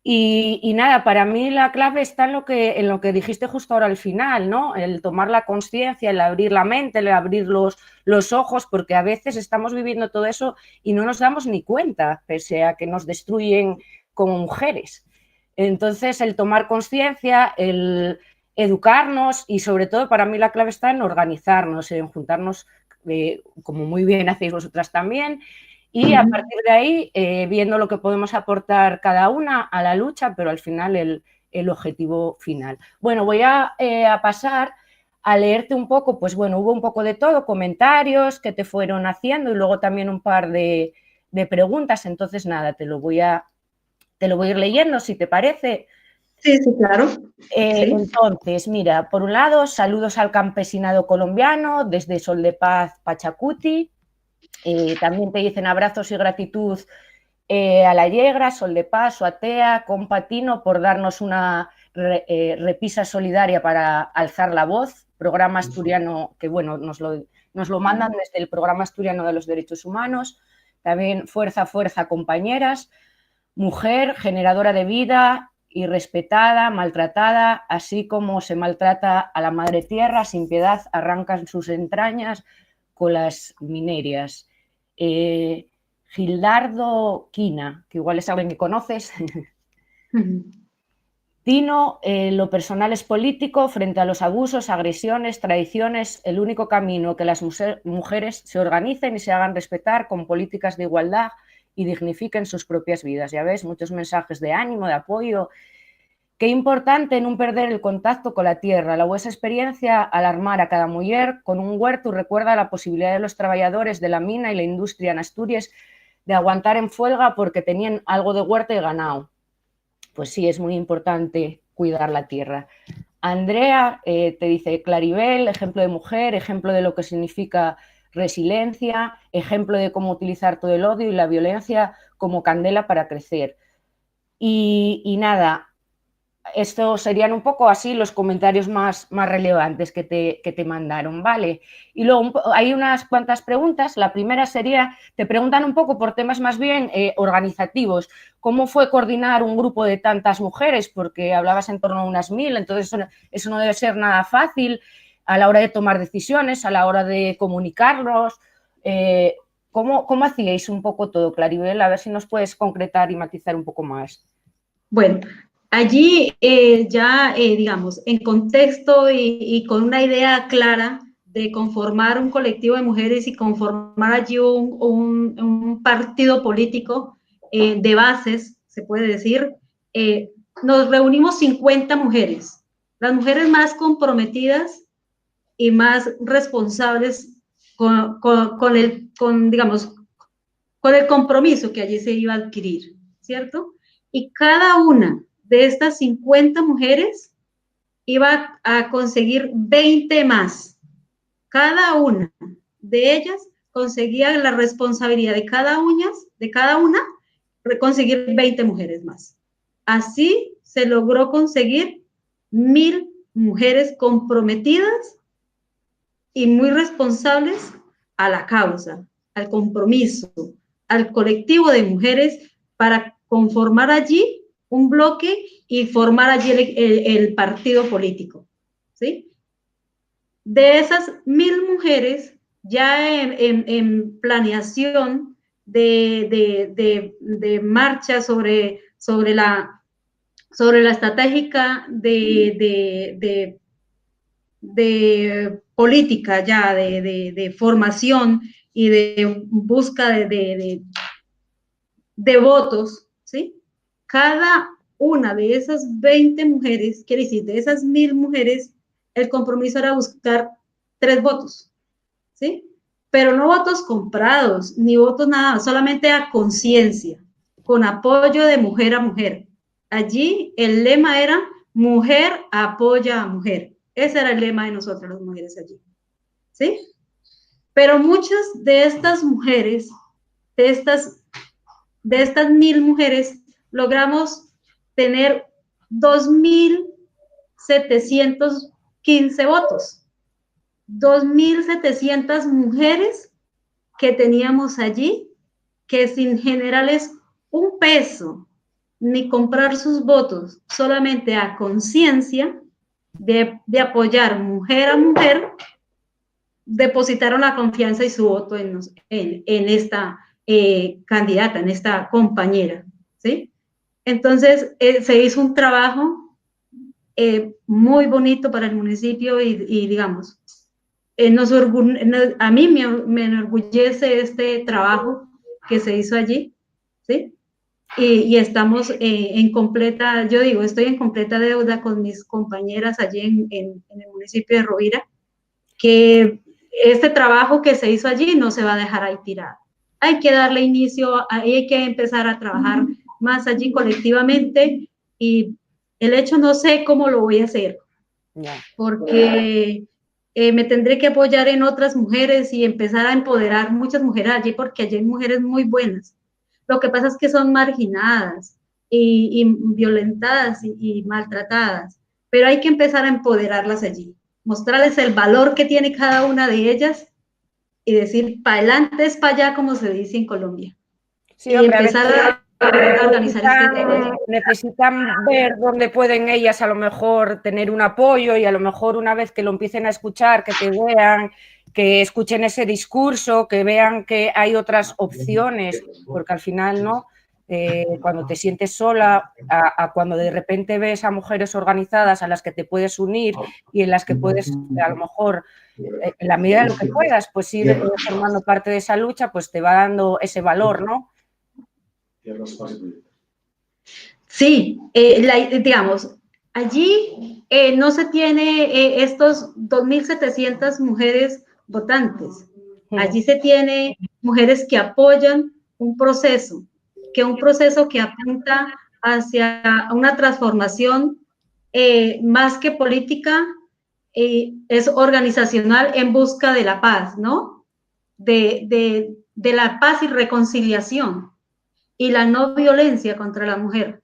Y nada, para mí la clave está en lo que dijiste justo ahora al final, ¿no? El tomar la conciencia, el abrir la mente, el abrir los ojos, porque a veces estamos viviendo todo eso y no nos damos ni cuenta, pese a que nos destruyen como mujeres. Entonces, el tomar conciencia, el educarnos y sobre todo para mí la clave está en organizarnos, en juntarnos, como muy bien hacéis vosotras también, y a partir de ahí, viendo lo que podemos aportar cada una a la lucha, pero al final el objetivo final. Bueno, voy a pasar a leerte un poco, pues bueno, hubo un poco de todo, comentarios que te fueron haciendo y luego también un par de preguntas, entonces nada, te lo voy a ir leyendo, si te parece. Sí, sí, claro. Sí. Entonces, mira, por un lado, saludos al campesinado colombiano desde Sol de Paz, Pachacuti. También te dicen abrazos y gratitud a la Yegra, Sol de Paz, Atea, Compatino, por darnos una repisa solidaria para alzar la voz. Programa asturiano, que bueno, nos lo mandan desde el Programa Asturiano de los Derechos Humanos. También Fuerza, Fuerza, compañeras. Mujer, generadora de vida, irrespetada, maltratada, así como se maltrata a la madre tierra, sin piedad arrancan sus entrañas con las minerias. Gildardo Quina, que igual es alguien que conoces. Tino, lo personal es político, frente a los abusos, agresiones, traiciones, el único camino que las mujeres se organicen y se hagan respetar con políticas de igualdad y dignifiquen sus propias vidas. Ya ves, muchos mensajes de ánimo, de apoyo. Qué importante no perder el contacto con la tierra. La vuestra experiencia alarmar a cada mujer con un huerto recuerda la posibilidad de los trabajadores de la mina y la industria en Asturias de aguantar en fuelga porque tenían algo de huerta y ganado. Pues sí, es muy importante cuidar la tierra. Andrea te dice, Claribel, ejemplo de mujer, ejemplo de lo que significa resiliencia, ejemplo de cómo utilizar todo el odio y la violencia como candela para crecer. Y nada, estos serían un poco así los comentarios más relevantes que te mandaron, ¿vale? Y luego hay unas cuantas preguntas. La primera sería, te preguntan un poco por temas más bien organizativos. ¿Cómo fue coordinar un grupo de tantas mujeres? Porque hablabas en torno a unas 1000, entonces eso no debe ser nada fácil a la hora de tomar decisiones, a la hora de comunicarlos. ¿Cómo hacíais un poco todo, Claribel? A ver si nos puedes concretar y matizar un poco más. Bueno, allí digamos, en contexto y con una idea clara de conformar un colectivo de mujeres y conformar allí un partido político de bases, se puede decir, nos reunimos 50 mujeres, las mujeres más comprometidas y más responsables digamos, con el compromiso que allí se iba a adquirir, ¿cierto? Y cada una de estas 50 mujeres iba a conseguir 20 más. Cada una de ellas conseguía la responsabilidad de cada una conseguir 20 mujeres más. Así se logró conseguir 1000 mujeres comprometidas y muy responsables a la causa, al compromiso, al colectivo de mujeres para conformar allí un bloque y formar allí el partido político, ¿sí? De esas 1000 mujeres, ya en planeación de marcha sobre la estratégica de política ya, de formación y de busca de votos, ¿sí? Cada una de esas 20 mujeres, quiere decir, de esas 1000 mujeres, el compromiso era buscar 3 votos, ¿sí? Pero no votos comprados, ni votos nada, solamente a conciencia, con apoyo de mujer a mujer. Allí el lema era mujer apoya a mujer. Ese era el lema de nosotras las mujeres allí, ¿sí? Pero muchas de estas mujeres, de estas 1000 mujeres, logramos tener 2715 votos. 2700 mujeres que teníamos allí, que sin generarles un peso, ni comprar sus votos, solamente a conciencia de apoyar mujer a mujer, depositaron la confianza y su voto en esta candidata, en esta compañera, ¿sí? Entonces, se hizo un trabajo muy bonito para el municipio y digamos, a mí me enorgullece este trabajo que se hizo allí, ¿sí? Y estamos en completa, yo digo, estoy en completa deuda con mis compañeras allí en el municipio de Rovira, que este trabajo que se hizo allí no se va a dejar ahí tirado. Hay que darle inicio, hay que empezar a trabajar más allí colectivamente y el hecho no sé cómo lo voy a hacer, porque me tendré que apoyar en otras mujeres y empezar a empoderar muchas mujeres allí, porque allí hay mujeres muy buenas. Lo que pasa es que son marginadas y violentadas y maltratadas, pero hay que empezar a empoderarlas allí, mostrarles el valor que tiene cada una de ellas y decir, para adelante es para allá, como se dice en Colombia. Sí, y hombre, empezar a organizar este tema. Necesitan ver dónde pueden ellas a lo mejor tener un apoyo y a lo mejor una vez que lo empiecen a escuchar, que te vean, que escuchen ese discurso, que vean que hay otras opciones, porque al final, ¿no? Cuando te sientes sola, a cuando de repente ves a mujeres organizadas a las que te puedes unir y en las que puedes, a lo mejor, en la medida de lo que puedas, pues ir formando parte de esa lucha, pues te va dando ese valor, ¿no? Sí, digamos, allí no se tiene estos 2.700 mujeres votantes. Allí se tiene mujeres que apoyan un proceso que apunta hacia una transformación más que política, es organizacional en busca de la paz, ¿no? De la paz y reconciliación y la no violencia contra la mujer.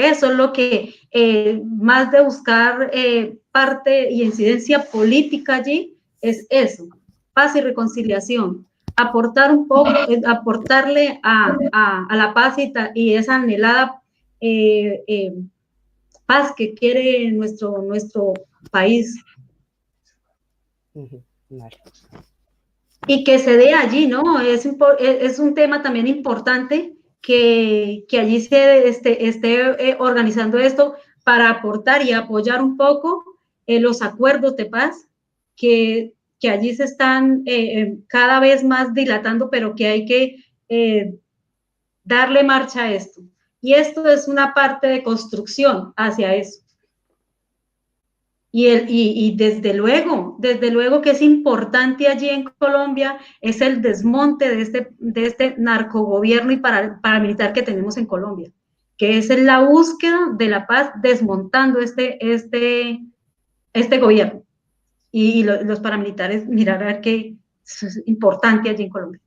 Eso es lo que, más de buscar parte y incidencia política allí, es eso, paz y reconciliación. Aportar un poco, aportarle a la paz y esa anhelada paz que quiere nuestro país. Vale. Y que se dé allí, ¿no? Es un tema también importante que allí se esté organizando esto para aportar y apoyar un poco los acuerdos de paz que allí se están cada vez más dilatando, pero que hay que darle marcha a esto. Y esto es una parte de construcción hacia eso. Y desde luego que es importante allí en Colombia es el desmonte de este narcogobierno y paramilitar que tenemos en Colombia, que es la búsqueda de la paz desmontando este gobierno. Y los paramilitares, mirar a ver que es importante allí en Colombia.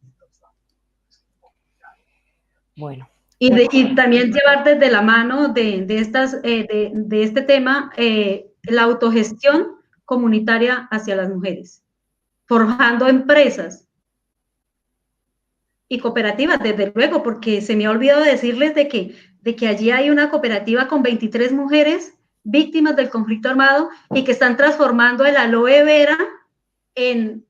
Bueno. Y también llevar desde la mano de este tema la autogestión comunitaria hacia las mujeres, forjando empresas y cooperativas, desde luego, porque se me ha olvidado decirles de que allí hay una cooperativa con 23 mujeres víctimas del conflicto armado y que están transformando el aloe vera en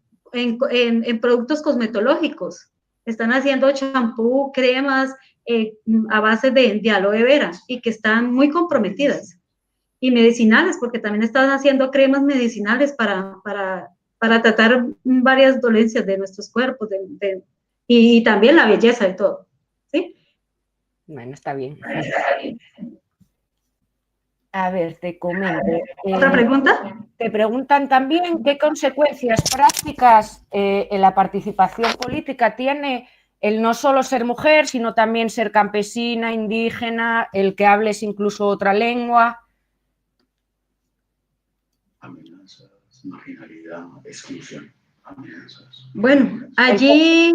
productos cosmetológicos. Están haciendo champú, cremas a base de aloe vera y que están muy comprometidas. Y medicinales, porque también están haciendo cremas medicinales para tratar varias dolencias de nuestros cuerpos y también la belleza y todo. ¿Sí? Bueno, está bien. A ver, te comento. ¿Otra pregunta? Te preguntan también qué consecuencias prácticas en la participación política tiene el no solo ser mujer, sino también ser campesina, indígena, el que hables incluso otra lengua. Amenazas, marginalidad, exclusión, amenazas. Bueno, allí,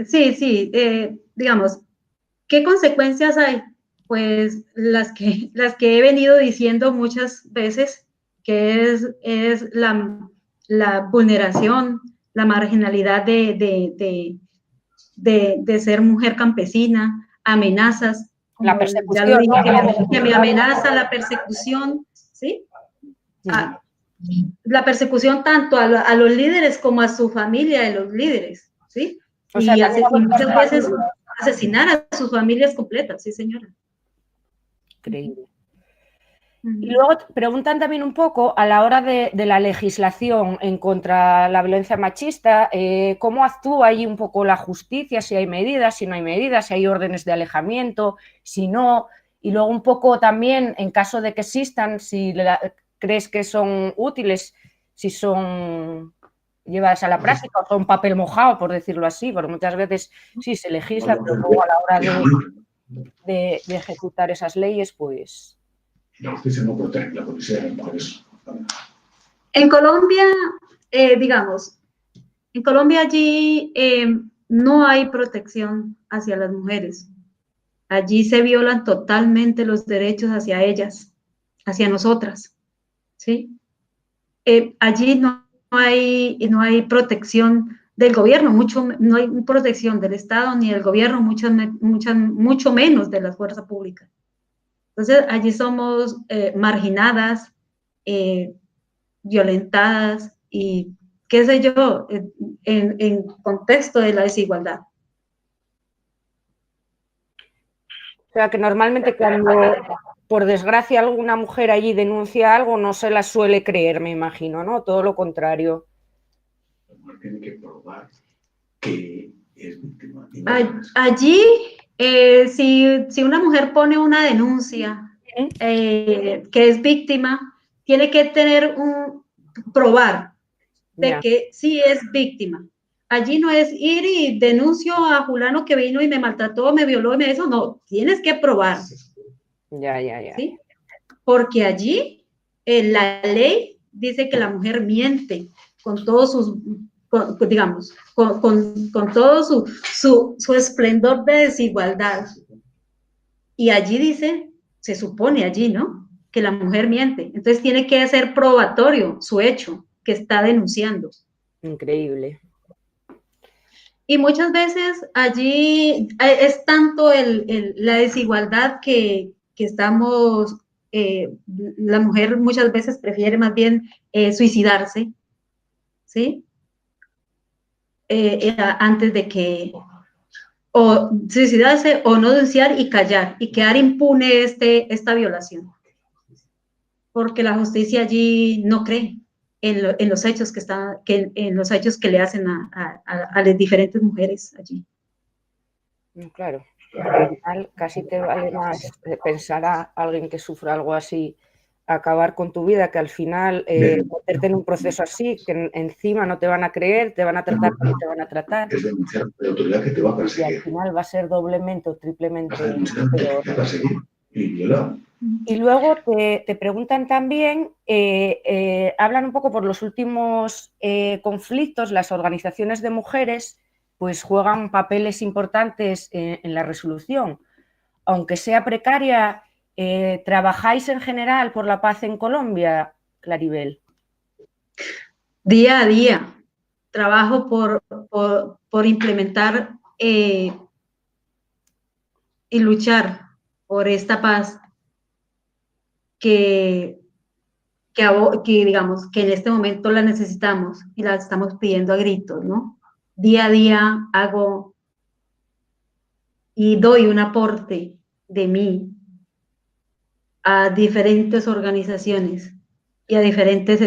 sí, digamos, ¿qué consecuencias hay? Pues las que he venido diciendo muchas veces, que es la vulneración, la marginalidad de ser mujer campesina, amenazas, como La persecución, ya lo dije, ¿no? que me amenaza la persecución, ¿sí? La persecución tanto a los líderes como a su familia de los líderes, ¿sí? O sea, y muchas veces asesinar a sus familias completas, sí, señora. Increíble. Y luego preguntan también un poco a la hora de la legislación en contra la violencia machista, cómo actúa ahí un poco la justicia, si hay medidas, si no hay medidas, si hay órdenes de alejamiento, si no, y luego un poco también en caso de que existan, si crees que son útiles, si son llevadas a la práctica o son papel mojado, por decirlo así, porque muchas veces sí se legisla, pero luego a la hora de ejecutar esas leyes, pues... La justicia no protege, la policía de las mujeres. En Colombia, digamos, en Colombia allí no hay protección hacia las mujeres. Allí se violan totalmente los derechos hacia ellas, hacia nosotras, ¿sí? Allí no hay protección del gobierno, no hay protección del Estado ni del gobierno, mucho menos de la fuerza pública. Entonces, allí somos marginadas, violentadas y qué sé yo, en contexto de la desigualdad. O sea, que normalmente cuando, por desgracia, alguna mujer allí denuncia algo, no se la suele creer, me imagino, ¿no? Todo lo contrario. La mujer tiene que probar que es víctima. Allí, si una mujer pone una denuncia que es víctima, tiene que probar de que sí es víctima. Allí no es ir y denuncio a fulano que vino y me maltrató, me violó y me eso, no, tienes que probar. Ya. ¿Sí? Porque allí la ley dice que la mujer miente con todos sus, digamos, con todo su esplendor de desigualdad. Y allí dice, se supone allí, ¿no?, que la mujer miente. Entonces tiene que ser probatorio su hecho que está denunciando. Increíble. Y muchas veces allí es tanto la desigualdad que estamos, la mujer muchas veces prefiere más bien suicidarse, ¿sí? Antes de que, o suicidarse o no denunciar y callar y quedar impune esta violación. Porque la justicia allí no cree en los hechos en los hechos que le hacen a las diferentes mujeres allí. Claro, al final casi te vale más pensar a alguien que sufra algo así, acabar con tu vida, que al final meterte en un proceso así, que encima no te van a creer, te van a tratar como te van a tratar. Es denunciar la autoridad que te va a perseguir. Y al final va a ser doblemente o triplemente peor. Te va a perseguir y violar. Y luego te preguntan también, hablan un poco por los últimos conflictos, las organizaciones de mujeres pues juegan papeles importantes en la resolución. Aunque sea precaria, ¿trabajáis en general por la paz en Colombia, Claribel? Día a día trabajo por implementar y luchar por esta paz que digamos que en este momento la necesitamos y la estamos pidiendo a gritos, ¿no? Día a día hago y doy un aporte de mí a diferentes organizaciones y a diferentes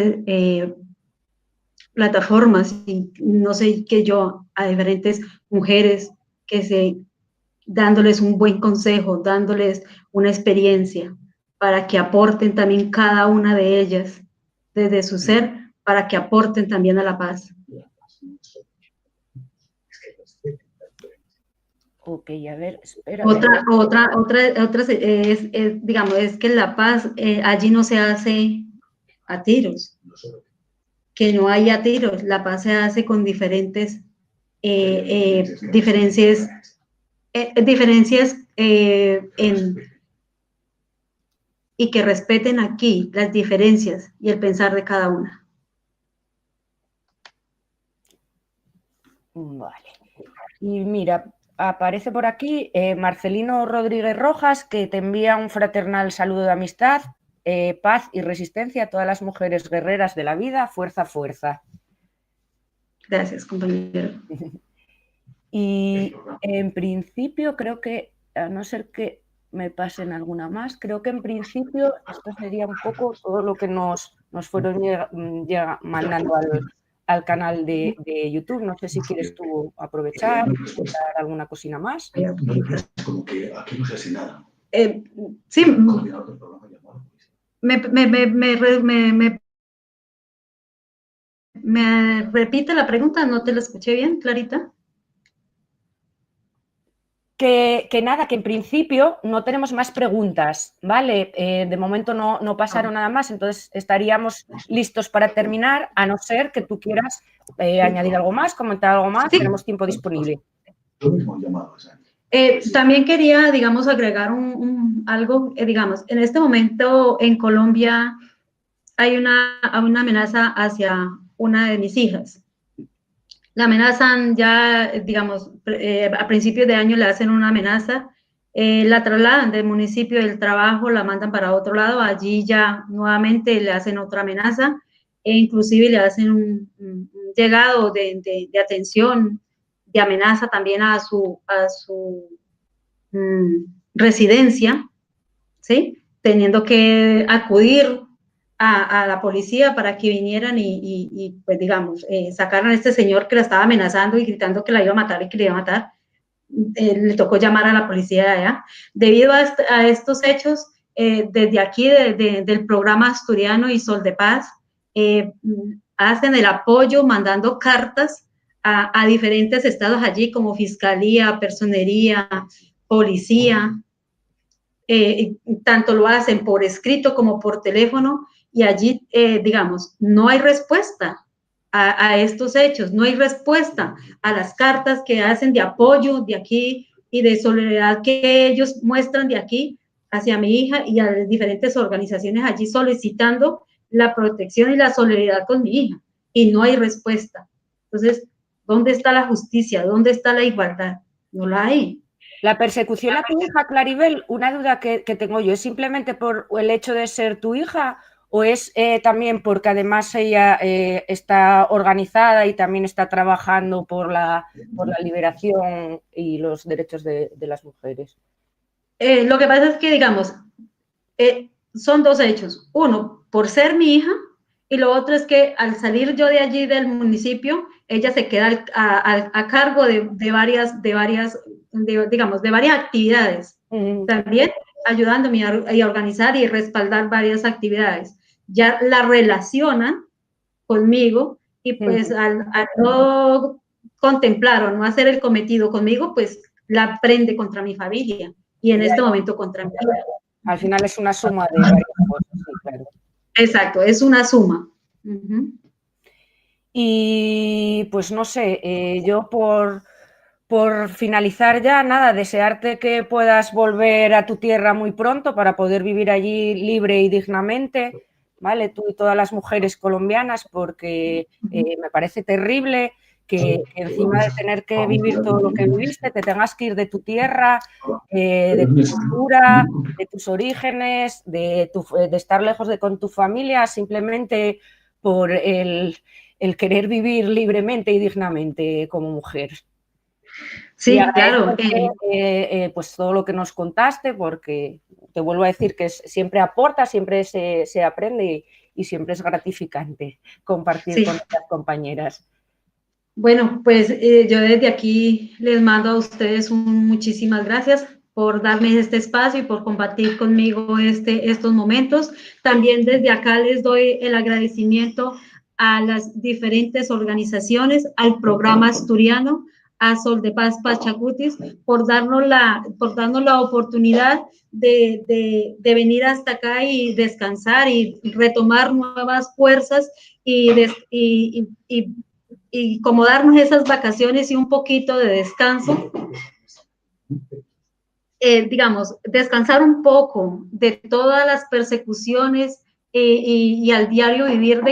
plataformas, y no sé qué yo, a diferentes mujeres dándoles un buen consejo, dándoles una experiencia para que aporten también cada una de ellas desde su ser, para que aporten también a la paz. Ok, a ver, espera. Otra digamos, es que la paz allí no se hace a tiros, que no haya tiros, la paz se hace con diferencias y que respeten aquí las diferencias y el pensar de cada una. Vale. Y mira, aparece por aquí Marcelino Rodríguez Rojas, que te envía un fraternal saludo de amistad, paz y resistencia a todas las mujeres guerreras de la vida, fuerza, fuerza. Gracias, compañero. Y en principio creo que, a no ser que me pasen alguna más, creo que en principio esto sería un poco todo lo que nos fueron mandando al canal de YouTube. No sé si quieres tú aprovechar, contar alguna cosina más. Como que aquí no se hace nada. Sí, ¿me repite la pregunta? ¿No te la escuché bien, Clarita? Que nada, que en principio no tenemos más preguntas, ¿vale? De momento no pasaron nada más, entonces estaríamos listos para terminar, a no ser que tú quieras añadir algo más, comentar algo más, sí. Tenemos tiempo disponible. También quería, digamos, agregar algo, digamos, en este momento en Colombia hay una amenaza hacia una de mis hijas. La amenazan ya, digamos, a principios de año le hacen una amenaza, la trasladan del municipio del trabajo, la mandan para otro lado, allí ya nuevamente le hacen otra amenaza e inclusive le hacen un llegado de atención, de amenaza también a su residencia, ¿sí? Teniendo que acudir a la policía para que vinieran y pues digamos, sacaran a este señor que la estaba amenazando y gritando que la iba a matar y que le iba a matar. Le tocó llamar a la policía de allá. Debido a estos hechos, desde aquí del programa Asturiano y Sol de Paz, hacen el apoyo mandando cartas a diferentes estados allí como Fiscalía, Personería, Policía, tanto lo hacen por escrito como por teléfono, y allí, digamos, no hay respuesta a estos hechos, no hay respuesta a las cartas que hacen de apoyo de aquí y de solidaridad que ellos muestran de aquí hacia mi hija y a las diferentes organizaciones allí solicitando la protección y la solidaridad con mi hija, y no hay respuesta. Entonces, ¿dónde está la justicia? ¿Dónde está la igualdad? No la hay. La persecución a tu hija, Claribel, una duda que tengo yo, ¿es simplemente por el hecho de ser tu hija o es también porque además ella está organizada y también está trabajando por la liberación y los derechos de las mujeres? Lo que pasa es que, digamos, son dos hechos. Uno, por ser mi hija, y lo otro es que al salir yo de allí del municipio, ella se queda a cargo de varias actividades. También ayudándome a organizar y respaldar varias actividades. Ya la relacionan conmigo y pues al no contemplar o no hacer el cometido conmigo, pues la prende contra mi familia y en este momento contra mi vida. Al final es una suma de varias cosas, sí, claro. Exacto, es una suma. Y pues no sé, yo por finalizar ya, nada, desearte que puedas volver a tu tierra muy pronto para poder vivir allí libre y dignamente, ¿vale? Tú y todas las mujeres colombianas, porque me parece terrible que encima de tener que vivir todo lo que viviste, te tengas que ir de tu tierra, de tu cultura, de tus orígenes, de estar lejos con tu familia, simplemente por el querer vivir libremente y dignamente como mujer. Sí, claro. Pues todo lo que nos contaste, porque te vuelvo a decir que siempre aporta, siempre se aprende y siempre es gratificante compartir con otras compañeras. Bueno, pues yo desde aquí les mando a ustedes muchísimas gracias por darme este espacio y por compartir conmigo estos momentos. También desde acá les doy el agradecimiento a las diferentes organizaciones, al programa asturiano, a Sol de Paz Pachacutis, por darnos la oportunidad de venir hasta acá y descansar y retomar nuevas fuerzas y como darnos esas vacaciones y un poquito de descanso, digamos, descansar un poco de todas las persecuciones y al diario vivir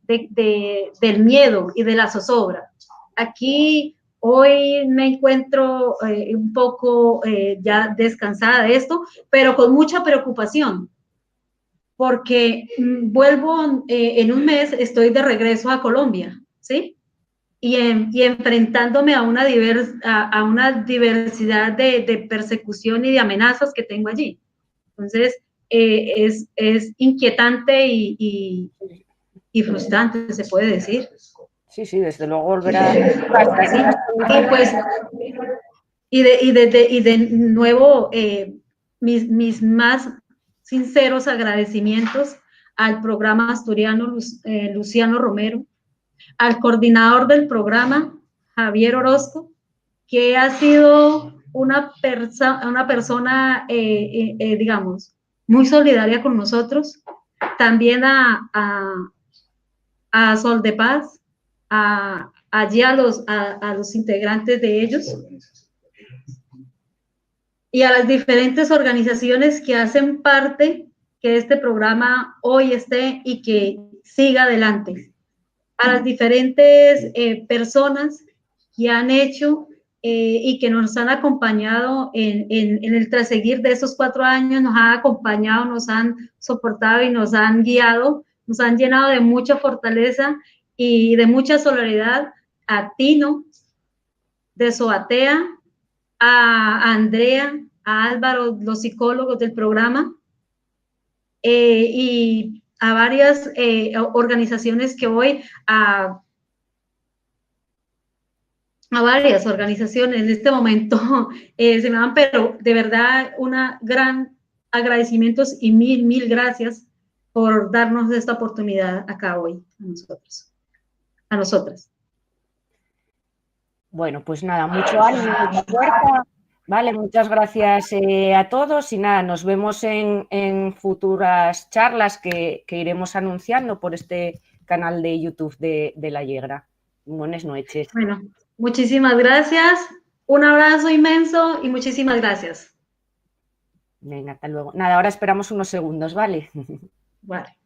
del miedo y de la zozobra. Aquí hoy me encuentro un poco ya descansada de esto, pero con mucha preocupación, porque vuelvo en un mes, estoy de regreso a Colombia, ¿sí? Y enfrentándome a una diversidad de persecución y de amenazas que tengo allí. Entonces, es inquietante y frustrante, se puede decir. Sí, sí, desde luego volverá y de nuevo, mis más sinceros agradecimientos al programa asturiano Luciano Romero, al coordinador del programa, Javier Orozco, que ha sido una persona, digamos, muy solidaria con nosotros. También a Sol de Paz, allí a los integrantes de ellos y a las diferentes organizaciones que hacen parte que este programa hoy esté y que siga adelante. A las diferentes personas que han hecho y que nos han acompañado en el traseguir de esos 4 años, nos han acompañado, nos han soportado y nos han guiado, nos han llenado de mucha fortaleza y de mucha solidaridad. A Tino, de Soatea, a Andrea, a Álvaro, los psicólogos del programa, y a varias organizaciones que hoy, a varias organizaciones en este momento se me van, pero de verdad una gran agradecimientos y mil gracias por darnos esta oportunidad acá hoy a nosotras. Bueno, pues nada, mucho ánimo, mucha fuerza, vale, muchas gracias a todos y nada, nos vemos en futuras charlas que iremos anunciando por este canal de YouTube de La Yegra. Buenas noches. Bueno, muchísimas gracias. Un abrazo inmenso y muchísimas gracias. Venga, hasta luego. Nada, ahora esperamos unos segundos, ¿vale? Vale.